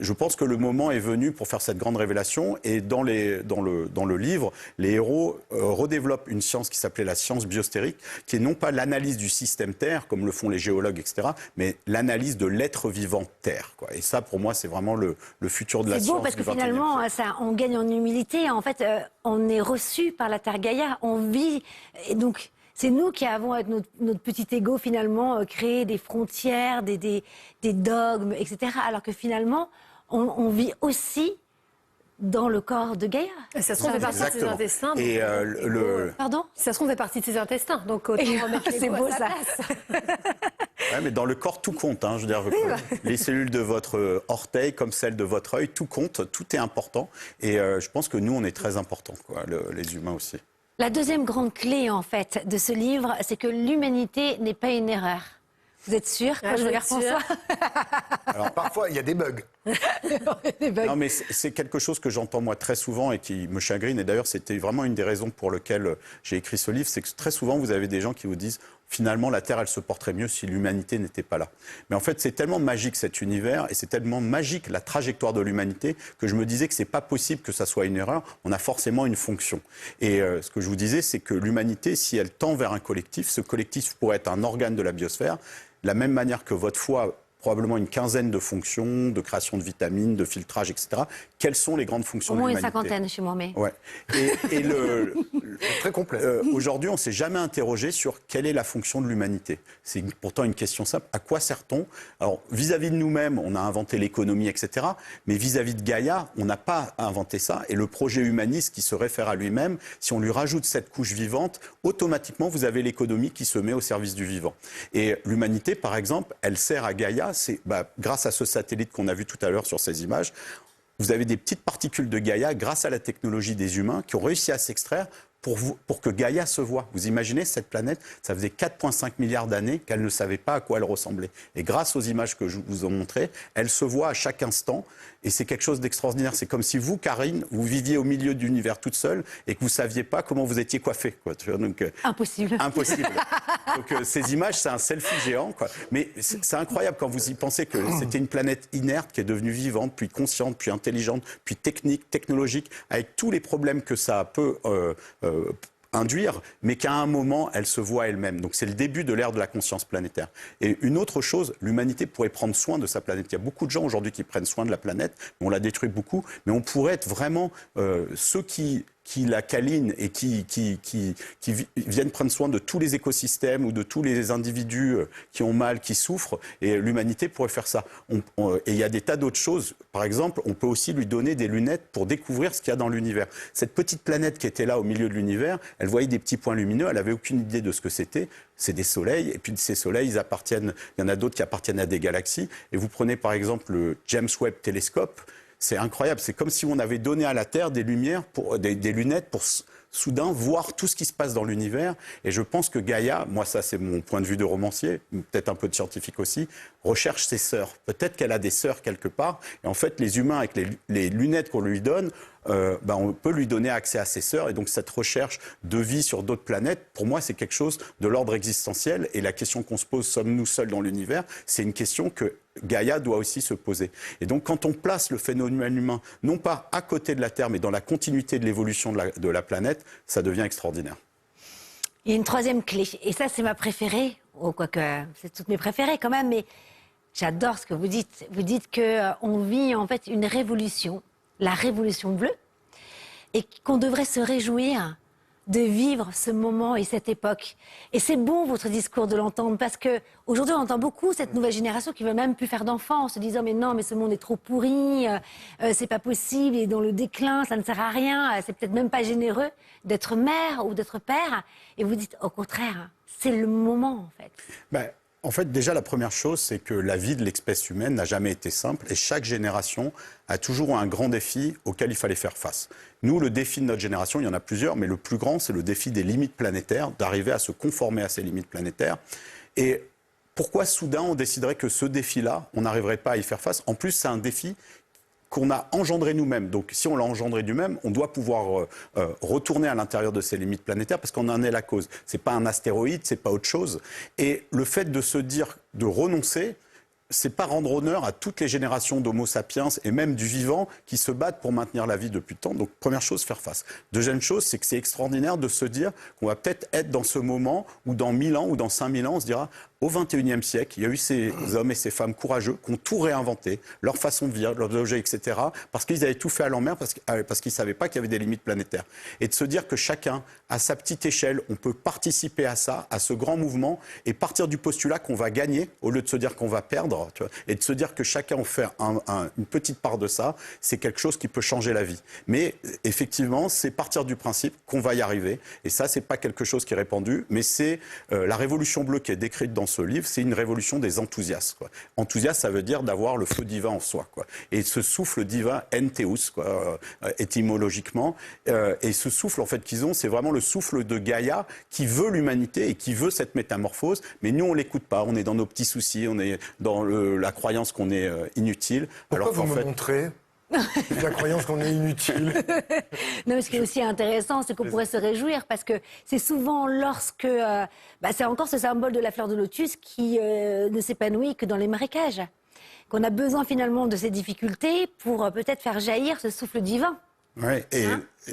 Je pense que le moment est venu pour faire cette grande révélation et dans le livre, les héros redéveloppent une science qui s'appelait la science biostérique, qui est non pas l'analyse du système Terre, comme le font les géologues, etc., mais l'analyse de l'être vivant Terre, quoi. Et ça, pour moi, c'est vraiment le futur de la science. C'est beau parce que finalement, on gagne en humilité. En fait, on est reçu par la Terre Gaïa, on vit, et donc... C'est nous qui avons, avec notre petit ego, finalement, créé des frontières, des dogmes, etc. Alors que finalement, on vit aussi dans le corps de Gaïa. Et ça se trouve, fait partie de ses intestins. Et Pardon ? Ça se trouve, fait partie de ses intestins. Donc, autant remettre les c'est mots beau à sa ça. place. Ouais, mais dans le corps, tout compte. Hein. Je veux dire, les cellules de votre orteil, comme celles de votre œil, tout compte, tout est important. Et je pense que nous, on est très importants, quoi, les humains aussi. La deuxième grande clé, en fait, de ce livre, c'est que l'humanité n'est pas une erreur. Vous êtes sûr quand je regarde François? Alors parfois, il y a des bugs. Non, mais c'est quelque chose que j'entends moi très souvent et qui me chagrine. Et d'ailleurs, c'était vraiment une des raisons pour lesquelles j'ai écrit ce livre. C'est que très souvent, vous avez des gens qui vous disent finalement, la Terre, elle se porterait mieux si l'humanité n'était pas là. Mais en fait, c'est tellement magique cet univers et c'est tellement magique la trajectoire de l'humanité que je me disais que c'est pas possible que ça soit une erreur. On a forcément une fonction. Et ce que je vous disais, c'est que l'humanité, si elle tend vers un collectif, ce collectif pourrait être un organe de la biosphère. De la même manière que votre foie, probablement une quinzaine de fonctions, de création de vitamines, de filtrage, etc. Quelles sont les grandes fonctions de l'humanité? Au moins une cinquantaine chez moi, mais... Ouais. Et C'est très complet. aujourd'hui, on ne s'est jamais interrogé sur quelle est la fonction de l'humanité. C'est pourtant une question simple. À quoi sert-on? Alors, vis-à-vis de nous-mêmes, on a inventé l'économie, etc. Mais vis-à-vis de Gaïa, on n'a pas inventé ça. Et le projet humaniste qui se réfère à lui-même, si on lui rajoute cette couche vivante, automatiquement, vous avez l'économie qui se met au service du vivant. Et l'humanité, par exemple, elle sert à Gaïa. C'est grâce à ce satellite qu'on a vu tout à l'heure sur ces images. Vous avez des petites particules de Gaïa, grâce à la technologie des humains, qui ont réussi à s'extraire pour que Gaïa se voie. Vous imaginez, cette planète, ça faisait 4,5 milliards d'années qu'elle ne savait pas à quoi elle ressemblait. Et grâce aux images que je vous ai montrées, elle se voit à chaque instant. Et c'est quelque chose d'extraordinaire. C'est comme si vous, Karine, vous viviez au milieu de l'univers toute seule et que vous ne saviez pas comment vous étiez coiffée, quoi. Donc, Impossible. Impossible. Donc ces images, c'est un selfie géant, quoi. Mais c'est incroyable quand vous y pensez que c'était une planète inerte qui est devenue vivante, puis consciente, puis intelligente, puis technique, technologique, avec tous les problèmes que ça peut induire, mais qu'à un moment, elle se voit elle-même. Donc c'est le début de l'ère de la conscience planétaire. Et une autre chose, l'humanité pourrait prendre soin de sa planète. Il y a beaucoup de gens aujourd'hui qui prennent soin de la planète, on la détruit beaucoup, mais on pourrait être vraiment ceux qui la câlinent et qui viennent prendre soin de tous les écosystèmes ou de tous les individus qui ont mal, qui souffrent. Et l'humanité pourrait faire ça. Et il y a des tas d'autres choses. Par exemple, on peut aussi lui donner des lunettes pour découvrir ce qu'il y a dans l'univers. Cette petite planète qui était là au milieu de l'univers, elle voyait des petits points lumineux, elle n'avait aucune idée de ce que c'était. C'est des soleils, et puis ces soleils, il y en a d'autres qui appartiennent à des galaxies. Et vous prenez par exemple le James Webb Telescope. C'est incroyable, c'est comme si on avait donné à la Terre des lumières, des lunettes pour soudain voir tout ce qui se passe dans l'univers. Et je pense que Gaïa, moi ça c'est mon point de vue de romancier, peut-être un peu de scientifique aussi, recherche ses sœurs. Peut-être qu'elle a des sœurs quelque part. Et en fait, les humains, avec les lunettes qu'on lui donne, on peut lui donner accès à ses sœurs. Et donc cette recherche de vie sur d'autres planètes, pour moi, c'est quelque chose de l'ordre existentiel. Et la question qu'on se pose, sommes-nous seuls dans l'univers? C'est une question que Gaïa doit aussi se poser. Et donc quand on place le phénomène humain, non pas à côté de la Terre, mais dans la continuité de l'évolution de la planète, ça devient extraordinaire. Il y a une troisième clé, et ça c'est ma préférée, quoique c'est toutes mes préférées quand même, mais j'adore ce que vous dites. Vous dites qu'on vit en fait une révolution, la révolution bleue, et qu'on devrait se réjouir de vivre ce moment et cette époque. Et c'est bon, votre discours, de l'entendre, parce qu'aujourd'hui, on entend beaucoup cette nouvelle génération qui ne veut même plus faire d'enfants, en se disant « mais non, mais ce monde est trop pourri, c'est pas possible, il est dans le déclin, ça ne sert à rien, c'est peut-être même pas généreux d'être mère ou d'être père ». Et vous dites, au contraire, c'est le moment, en fait. En fait, déjà, la première chose, c'est que la vie de l'espèce humaine n'a jamais été simple et chaque génération a toujours un grand défi auquel il fallait faire face. Nous, le défi de notre génération, il y en a plusieurs, mais le plus grand, c'est le défi des limites planétaires, d'arriver à se conformer à ces limites planétaires. Et pourquoi soudain on déciderait que ce défi-là, on n'arriverait pas à y faire face? En plus, c'est un défi qu'on a engendré nous-mêmes. Donc si on l'a engendré nous-mêmes, on doit pouvoir retourner à l'intérieur de ces limites planétaires parce qu'on en est la cause. C'est pas un astéroïde, c'est pas autre chose. Et le fait de se dire, de renoncer, c'est pas rendre honneur à toutes les générations d'Homo sapiens et même du vivant qui se battent pour maintenir la vie depuis le temps. Donc première chose, faire face. Deuxième chose, c'est que c'est extraordinaire de se dire qu'on va peut-être être dans ce moment où dans 1000 ans ou dans 5000 ans, on se dira au XXIe siècle, il y a eu ces hommes et ces femmes courageux qui ont tout réinventé, leur façon de vivre, leurs objets, etc., parce qu'ils avaient tout fait à l'envers, parce qu'ils ne savaient pas qu'il y avait des limites planétaires. Et de se dire que chacun, à sa petite échelle, on peut participer à ça, à ce grand mouvement, et partir du postulat qu'on va gagner, au lieu de se dire qu'on va perdre, vivre. Tu vois. Et de se dire que chacun en fait une petite part de ça, c'est quelque chose qui peut changer la vie. Mais effectivement, c'est partir du principe qu'on va y arriver. Et ça, c'est pas quelque chose qui est répandu, mais c'est la révolution bleue qui est décrite dans ce livre, c'est une révolution des enthousiastes. Quoi. Enthousiaste, ça veut dire d'avoir le feu divin en soi. Quoi. Et ce souffle divin, entheus, quoi, étymologiquement, et ce souffle en fait qu'ils ont, c'est vraiment le souffle de Gaïa qui veut l'humanité et qui veut cette métamorphose. Mais nous, on l'écoute pas. On est dans nos petits soucis, on est dans la croyance qu'on est inutile. Pourquoi alors vous me montrez la croyance qu'on est inutile? Non, mais ce qui est aussi intéressant, c'est qu'on pourrait se réjouir parce que c'est souvent lorsque... c'est encore ce symbole de la fleur de lotus qui ne s'épanouit que dans les marécages. Qu'on a besoin finalement de ces difficultés pour peut-être faire jaillir ce souffle divin. Oui,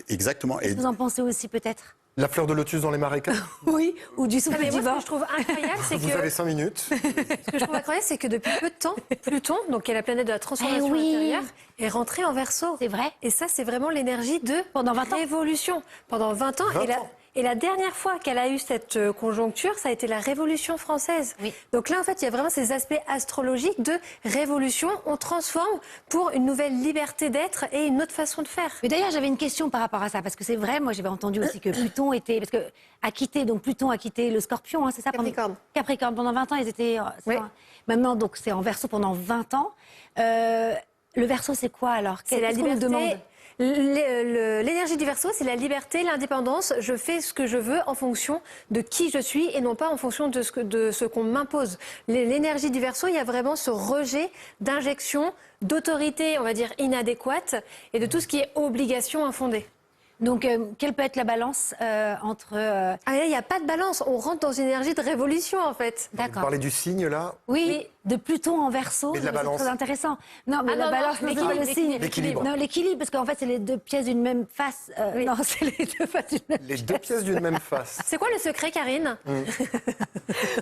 exactement. Qu'est-ce que vous en pensez aussi peut-être? La fleur de lotus dans les marécages? Oui, ou du souffle Mais moi, ce divin. que je trouve incroyable, c'est Vous que... avez 5 minutes. Ce que je trouve incroyable, c'est que depuis peu de temps, Pluton, donc qui est la planète de la transformation oui. intérieure, est rentré en Verseau. C'est vrai. Et ça, c'est vraiment l'énergie de Pendant 20 ans. révolution. Pendant 20 ans. 20 ans. Et la dernière fois qu'elle a eu cette conjoncture, ça a été la Révolution française. Oui. Donc là, en fait, il y a vraiment ces aspects astrologiques de révolution. On transforme pour une nouvelle liberté d'être et une autre façon de faire. Mais d'ailleurs, j'avais une question par rapport à ça, parce que c'est vrai, moi j'avais entendu aussi que Pluton était... Parce que Pluton a quitté le Scorpion, hein, c'est ça? Capricorne. Capricorne, pendant 20 ans, ils étaient... Oui. Maintenant, donc c'est en Verseau pendant 20 ans. Le Verseau, c'est quoi alors? C'est la Qu'est-ce qu'on nous liberté. demande? L'énergie du Verseau, c'est la liberté, l'indépendance. Je fais ce que je veux en fonction de qui je suis et non pas en fonction de ce qu'on m'impose. L'énergie du Verseau, il y a vraiment ce rejet d'injection, d'autorité, on va dire, inadéquate et de tout ce qui est obligation infondée. Donc, quelle peut être la balance entre... Ah, là, il n'y a pas de balance. On rentre dans une énergie de révolution, en fait. Vous D'accord. parlez du signe, là? Oui, de Pluton en Verseau, Et de la c'est balance. très intéressant. Non, mais Ah la non, balance, non, c'est pas le signe. l'équilibre. Non, l'équilibre, parce qu'en fait, c'est les deux pièces d'une même face. Non, c'est les deux faces d'une même Les deux pièces d'une même face. C'est quoi le secret, Karine?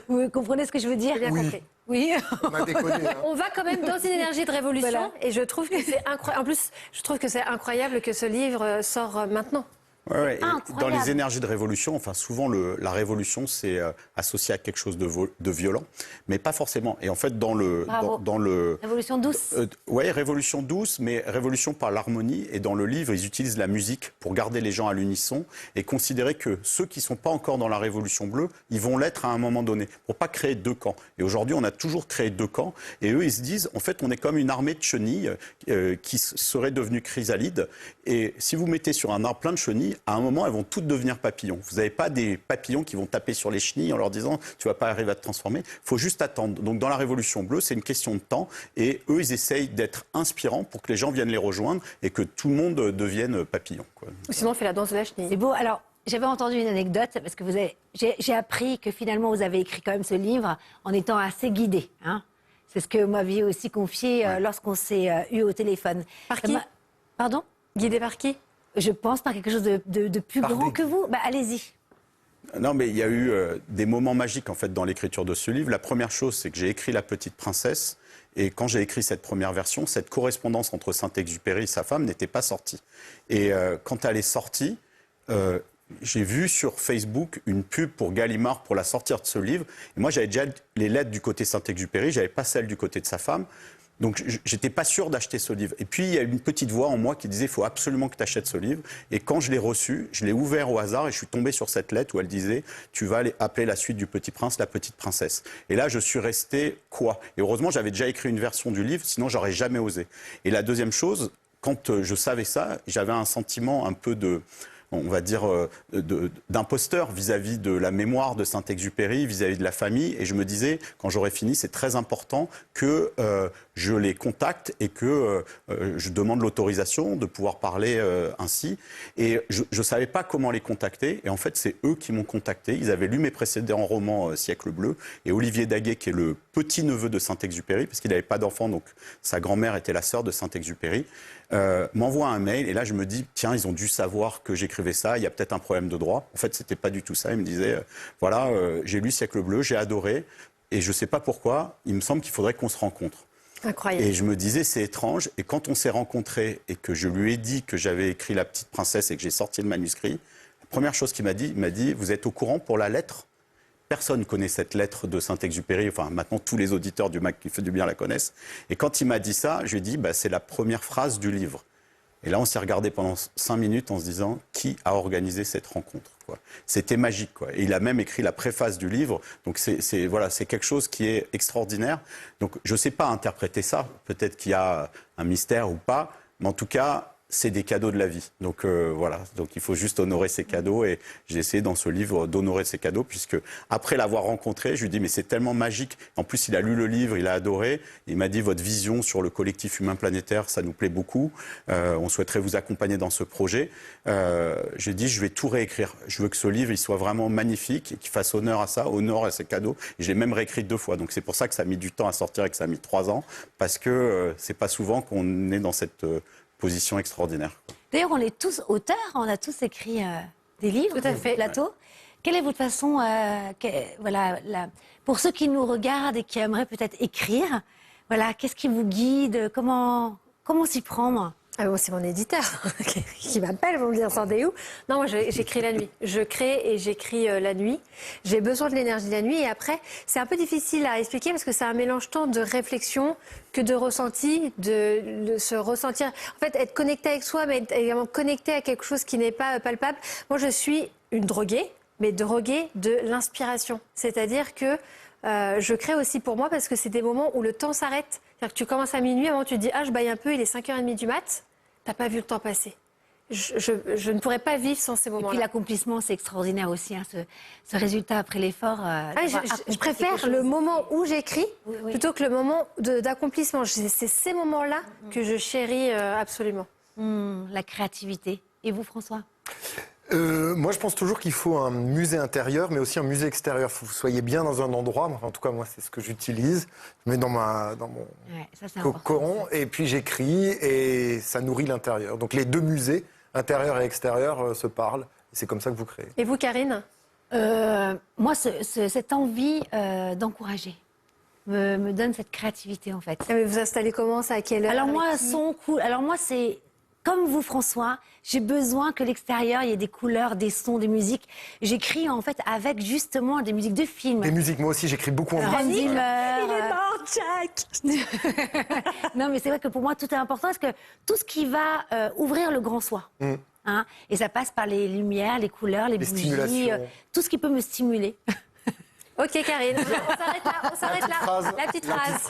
Vous comprenez ce que je veux dire? J'ai bien Oui. compris. Oui. On a déconné. Hein. On va quand même dans une énergie de révolution Voilà. et je trouve que c'est incroyable. En plus, je trouve que c'est incroyable que ce livre sort maintenant. Ouais, et Incroyable. dans les énergies de révolution, enfin souvent la révolution c'est associé à quelque chose de violent, mais pas forcément. Et en fait Bravo. dans le Révolution douce. ouais, révolution douce, mais révolution par l'harmonie. Et dans le livre, ils utilisent la musique pour garder les gens à l'unisson et considérer que ceux qui sont pas encore dans la révolution bleue, ils vont l'être à un moment donné, pour pas créer deux camps. Et aujourd'hui, on a toujours créé deux camps. Et eux, ils se disent, en fait, on est comme une armée de chenilles qui serait devenue chrysalide. Et si vous mettez sur un arbre plein de chenilles, à un moment, elles vont toutes devenir papillons. Vous n'avez pas des papillons qui vont taper sur les chenilles en leur disant « tu vas pas arriver à te transformer ». Il faut juste attendre. Donc dans la Révolution bleue, c'est une question de temps. Et eux, ils essayent d'être inspirants pour que les gens viennent les rejoindre et que tout le monde devienne papillon. Quoi. Sinon, on fait la danse de la chenille. C'est beau. Alors, j'avais entendu une anecdote, parce que j'ai appris que finalement, vous avez écrit quand même ce livre en étant assez guidé. Hein. C'est ce que vous m'aviez aussi confié lorsqu'on s'est eu au téléphone. Par qui? Pardon? Guidé par qui? Je pense par quelque chose de plus Par grand des- que vous. Allez-y. Non, mais il y a eu des moments magiques en fait dans l'écriture de ce livre. La première chose, c'est que j'ai écrit La Petite Princesse. Et quand j'ai écrit cette première version, cette correspondance entre Saint-Exupéry et sa femme n'était pas sortie. Et quand elle est sortie, j'ai vu sur Facebook une pub pour Gallimard pour la sortir de ce livre. Et moi, j'avais déjà les lettres du côté Saint-Exupéry, j'avais pas celles du côté de sa femme. Donc, j'étais pas sûr d'acheter ce livre. Et puis, il y a une petite voix en moi qui disait, il faut absolument que tu achètes ce livre. Et quand je l'ai reçu, je l'ai ouvert au hasard et je suis tombé sur cette lettre où elle disait, tu vas appeler la suite du Petit Prince La Petite Princesse. Et là, je suis resté, quoi? Et heureusement, j'avais déjà écrit une version du livre, sinon j'aurais jamais osé. Et la deuxième chose, quand je savais ça, j'avais un sentiment un peu on va dire, d'imposteur vis-à-vis de la mémoire de Saint-Exupéry, vis-à-vis de la famille. Et je me disais, quand j'aurai fini, c'est très important que je les contacte et que je demande l'autorisation de pouvoir parler ainsi. Et je ne savais pas comment les contacter. Et en fait, c'est eux qui m'ont contacté. Ils avaient lu mes précédents romans Siècle bleu. Et Olivier Daguet, qui est le petit-neveu de Saint-Exupéry, parce qu'il n'avait pas d'enfant, donc sa grand-mère était la sœur de Saint-Exupéry, m'envoie un mail. Et là, je me dis, tiens, ils ont dû savoir que j'écrivais ça. Il y a peut-être un problème de droit. En fait, ce n'était pas du tout ça. Il me disait, voilà, j'ai lu Siècle bleu, j'ai adoré. Et je ne sais pas pourquoi, il me semble qu'il faudrait qu'on se rencontre. Incroyable. Et je me disais, c'est étrange. Et quand on s'est rencontrés et que je lui ai dit que j'avais écrit La Petite Princesse et que j'ai sorti le manuscrit, la première chose qu'il m'a dit, vous êtes au courant pour la lettre Personne connaît cette lettre de Saint-Exupéry. Enfin, maintenant, tous les auditeurs du MAC qui fait du bien la connaissent. Et quand il m'a dit ça, je lui ai dit, c'est la première phrase du livre. Et là, on s'est regardé pendant 5 minutes en se disant, qui a organisé cette rencontre, quoi. C'était magique, quoi. Et il a même écrit la préface du livre. Donc, c'est quelque chose qui est extraordinaire. Donc, je ne sais pas interpréter ça. Peut-être qu'il y a un mystère ou pas. Mais en tout cas, c'est des cadeaux de la vie. Donc voilà, donc il faut juste honorer ces cadeaux et j'ai essayé dans ce livre d'honorer ces cadeaux puisque après l'avoir rencontré, je lui dis mais c'est tellement magique. En plus, il a lu le livre, il a adoré. Il m'a dit votre vision sur le collectif humain planétaire, ça nous plaît beaucoup. On souhaiterait vous accompagner dans ce projet. J'ai dit je vais tout réécrire. Je veux que ce livre il soit vraiment magnifique et qu'il fasse honneur à ça, honneur à ces cadeaux. Et je l'ai même réécrit 2 fois. Donc c'est pour ça que ça a mis du temps à sortir et que ça a mis 3 ans parce que c'est pas souvent qu'on est dans cette position extraordinaire. D'ailleurs, on est tous auteurs, on a tous écrit des livres, Tout à fait. plateau. Quelle est votre façon, pour ceux qui nous regardent et qui aimeraient peut-être écrire, voilà, qu'est-ce qui vous guide, comment s'y prendre? Ah bon, c'est mon éditeur qui m'appelle pour me dire s'en est où. Non, moi j'écris la nuit. Je crée et j'écris la nuit. J'ai besoin de l'énergie de la nuit et après, c'est un peu difficile à expliquer parce que c'est un mélange tant de réflexion que de ressenti, de se ressentir. En fait, être connecté avec soi, mais être également connecté à quelque chose qui n'est pas palpable. Moi, je suis une droguée, mais droguée de l'inspiration. C'est-à-dire que je crée aussi pour moi parce que c'est des moments où le temps s'arrête. C'est-à-dire que tu commences à minuit, avant tu te dis « Ah, je baille un peu, il est 5h30 du mat », t'as pas vu le temps passer. Je ne pourrais pas vivre sans ces Et moments-là. puis l'accomplissement, c'est extraordinaire aussi, hein, ce résultat après l'effort. Je préfère le moment où j'écris Oui. plutôt que le moment d'accomplissement. C'est ces moments-là que je chéris absolument. La créativité. Et vous, François? Moi, je pense toujours qu'il faut un musée intérieur, mais aussi un musée extérieur. Il faut que vous soyez bien dans un endroit. En tout cas, moi, c'est ce que j'utilise. Je mets dans mon Ça, c'est important. coron, et puis j'écris, et ça nourrit l'intérieur. Donc les 2 musées, intérieur et extérieur, se parlent. Et c'est comme ça que vous créez. Et vous, Karine? Moi, cette envie d'encourager me donne cette créativité, en fait. Ah, mais vous installez comment, ça, à quelle heure? Alors moi, avec qui Alors moi, c'est comme vous, François. J'ai besoin que l'extérieur, il y ait des couleurs, des sons, des musiques. J'écris en fait avec justement des musiques de films. Les musiques, moi aussi, j'écris beaucoup en Hans musique. Zimmer. Il est mort, Jack. Non, mais c'est vrai que pour moi, tout est important parce que tout ce qui va ouvrir le grand soi. Hein, et ça passe par les lumières, les couleurs, les bougies, stimulations. tout ce qui peut me stimuler. Ok, Karine, on s'arrête là. La petite phrase.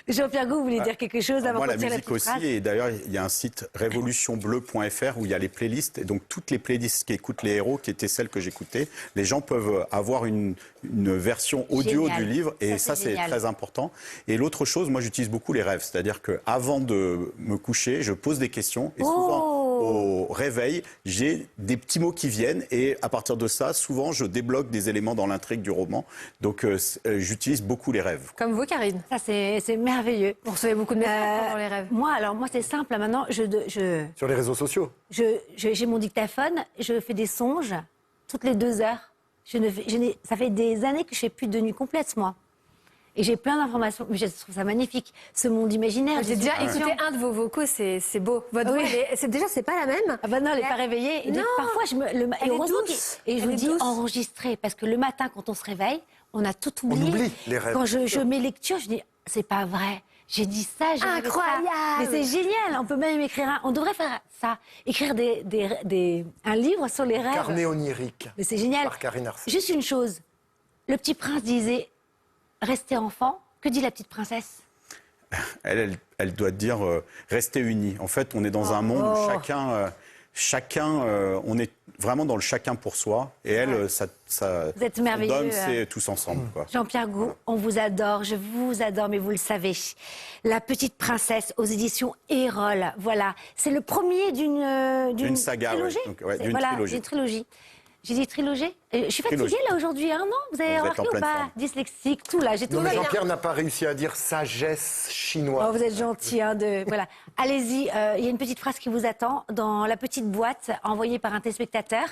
Jean-Pierre Gault, vous voulez dire quelque chose avant Moi, qu'on la tire la musique petite aussi. phrase Et d'ailleurs, il y a un site révolutionbleu.fr où il y a les playlists. Et donc, toutes les playlists qu'écoutent les héros, qui étaient celles que j'écoutais, les gens peuvent avoir une version audio Génial. du livre. Et ça, c'est génial. très important. Et l'autre chose, moi, j'utilise beaucoup les rêves. C'est-à-dire qu'avant de me coucher, je pose des questions. Et souvent, au réveil, j'ai des petits mots qui viennent. Et à partir de ça, souvent, je débloque des éléments dans l'intrigue du roman. Donc, j'utilise beaucoup les rêves. Comme vous, Karine. Ça, c'est merveilleux. Vous recevez beaucoup de messages pendant les rêves. Moi, c'est simple. Maintenant, Sur les réseaux sociaux. j'ai mon dictaphone, je fais des songes toutes les 2 heures. Ça fait des années que je fais plus de nuit complète, moi. Et j'ai plein d'informations. Mais je trouve ça magnifique, ce monde imaginaire. J'ai déjà écouté un de vos vocaux, c'est beau. Votre voix, c'est pas la même. Ah bah non, elle n'est pas réveillée. Et Non. parfois, Elle est heureusement douce. et je Elle vous est dis douce. enregistrer. Parce que le matin, quand on se réveille, on a tout oublié. On oublie les rêves. Quand je mets lecture, je dis, c'est pas vrai. J'ai dit ça, j'ai rêvé ça. Incroyable. Mais c'est génial. On peut même écrire on devrait faire ça. Écrire un livre sur les rêves. Carnet onirique. Mais c'est génial. Par Karine Arce. Juste une chose. Le petit prince disait, restez enfant. Que dit la petite princesse? Elle doit dire rester unis. En fait, on est dans un monde où chacun, on est vraiment dans le chacun pour soi. Et elle, ça Vous êtes son merveilleux, dôme, c'est tous ensemble, quoi. Jean-Pierre Gault, on vous adore, je vous adore, mais vous le savez. La petite princesse aux éditions Erol, voilà. C'est le premier d'une saga, trilogie. ouais. Donc, ouais, C'est- d'une voilà, trilogie. d'une trilogie. J'ai dit trilogie. Je suis fatiguée Trilogie. là aujourd'hui, hein, non? Vous avez Vous êtes remarqué en ou pleine pas? forme. Dyslexique, tout là, j'ai tout Non, mais bien. Jean-Pierre n'a pas réussi à dire sagesse chinoise. Oh, vous êtes gentil, hein, voilà. Allez-y, il y a une petite phrase qui vous attend dans la petite boîte envoyée par un téléspectateur.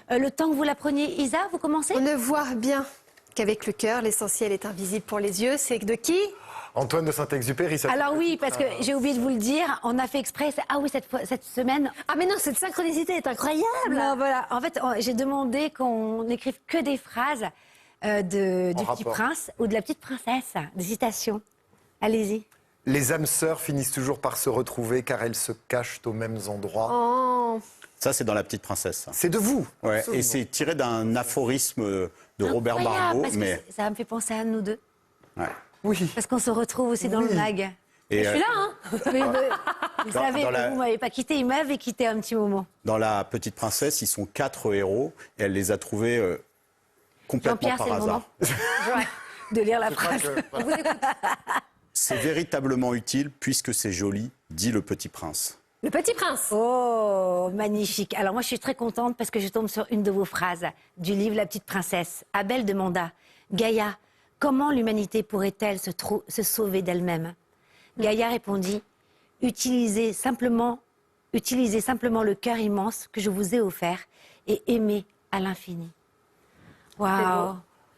Le temps que vous la preniez, Isa, vous commencez? On ne voit bien qu'avec le cœur, l'essentiel est invisible pour les yeux. C'est de qui? Antoine de Saint-Exupéry. ça- Alors oui, parce que j'ai oublié de vous le dire, on a fait exprès. Ah oui, cette semaine. Ah mais non, cette synchronicité est incroyable. Non, voilà. En fait, j'ai demandé qu'on n'écrive que des phrases du En Petit rapport. Prince ou de la Petite Princesse. Des citations. Allez-y. Les âmes sœurs finissent toujours par se retrouver car elles se cachent aux mêmes endroits. Oh. Ça, c'est dans La Petite Princesse. Ça. C'est de vous. Ouais, Absolument. et c'est tiré d'un aphorisme de Robert Incroyable, Barbeau. parce que Mais, ça me fait penser à nous deux. ouais. Oui. Parce qu'on se retrouve aussi dans le mag. Et, Je suis là, hein. Oui, vous savez, dans la- vous m'avez pas quitté, il m'avait quitté un petit moment. dans La Petite Princesse, ils sont 4 héros et elle les a trouvés complètement Jean-Pierre, c'est par le moment. hasard. De lire la Je crois phrase. que- C'est véritablement utile puisque c'est joli, dit le Petit Prince. Le Petit Prince. Oh, magnifique. Alors moi, je suis très contente parce que je tombe sur une de vos phrases du livre La Petite Princesse. Abel demanda, Gaïa, comment l'humanité pourrait-elle se sauver d'elle-même? Gaïa répondit, utilisez simplement le cœur immense que je vous ai offert et aimez à l'infini. Waouh.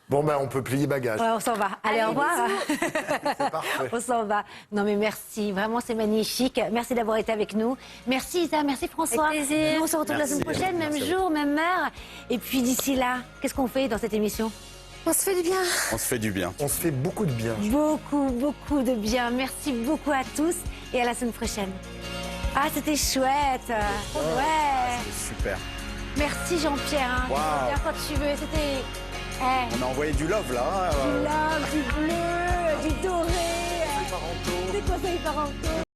Bon, ben, on peut plier bagage. Ouais, on s'en va. Allez, au revoir. C'est parfait. On s'en va. Non mais merci, vraiment c'est magnifique. Merci d'avoir été avec nous. Merci Isa, merci François. Avec plaisir. Nous, on se retrouve la Merci. semaine prochaine, même Merci. jour, même heure. Et puis d'ici là, qu'est-ce qu'on fait dans cette émission? On se fait du bien. On se fait du bien. On se fait beaucoup de bien. Beaucoup, beaucoup de bien. Merci beaucoup à tous et à la semaine prochaine. Ah, c'était chouette. Ouais. C'est super. Merci Jean-Pierre. Hein. Waouh. Viens quand tu veux. C'était On a envoyé du love là. du love, du bleu, du doré, des conseils parentaux.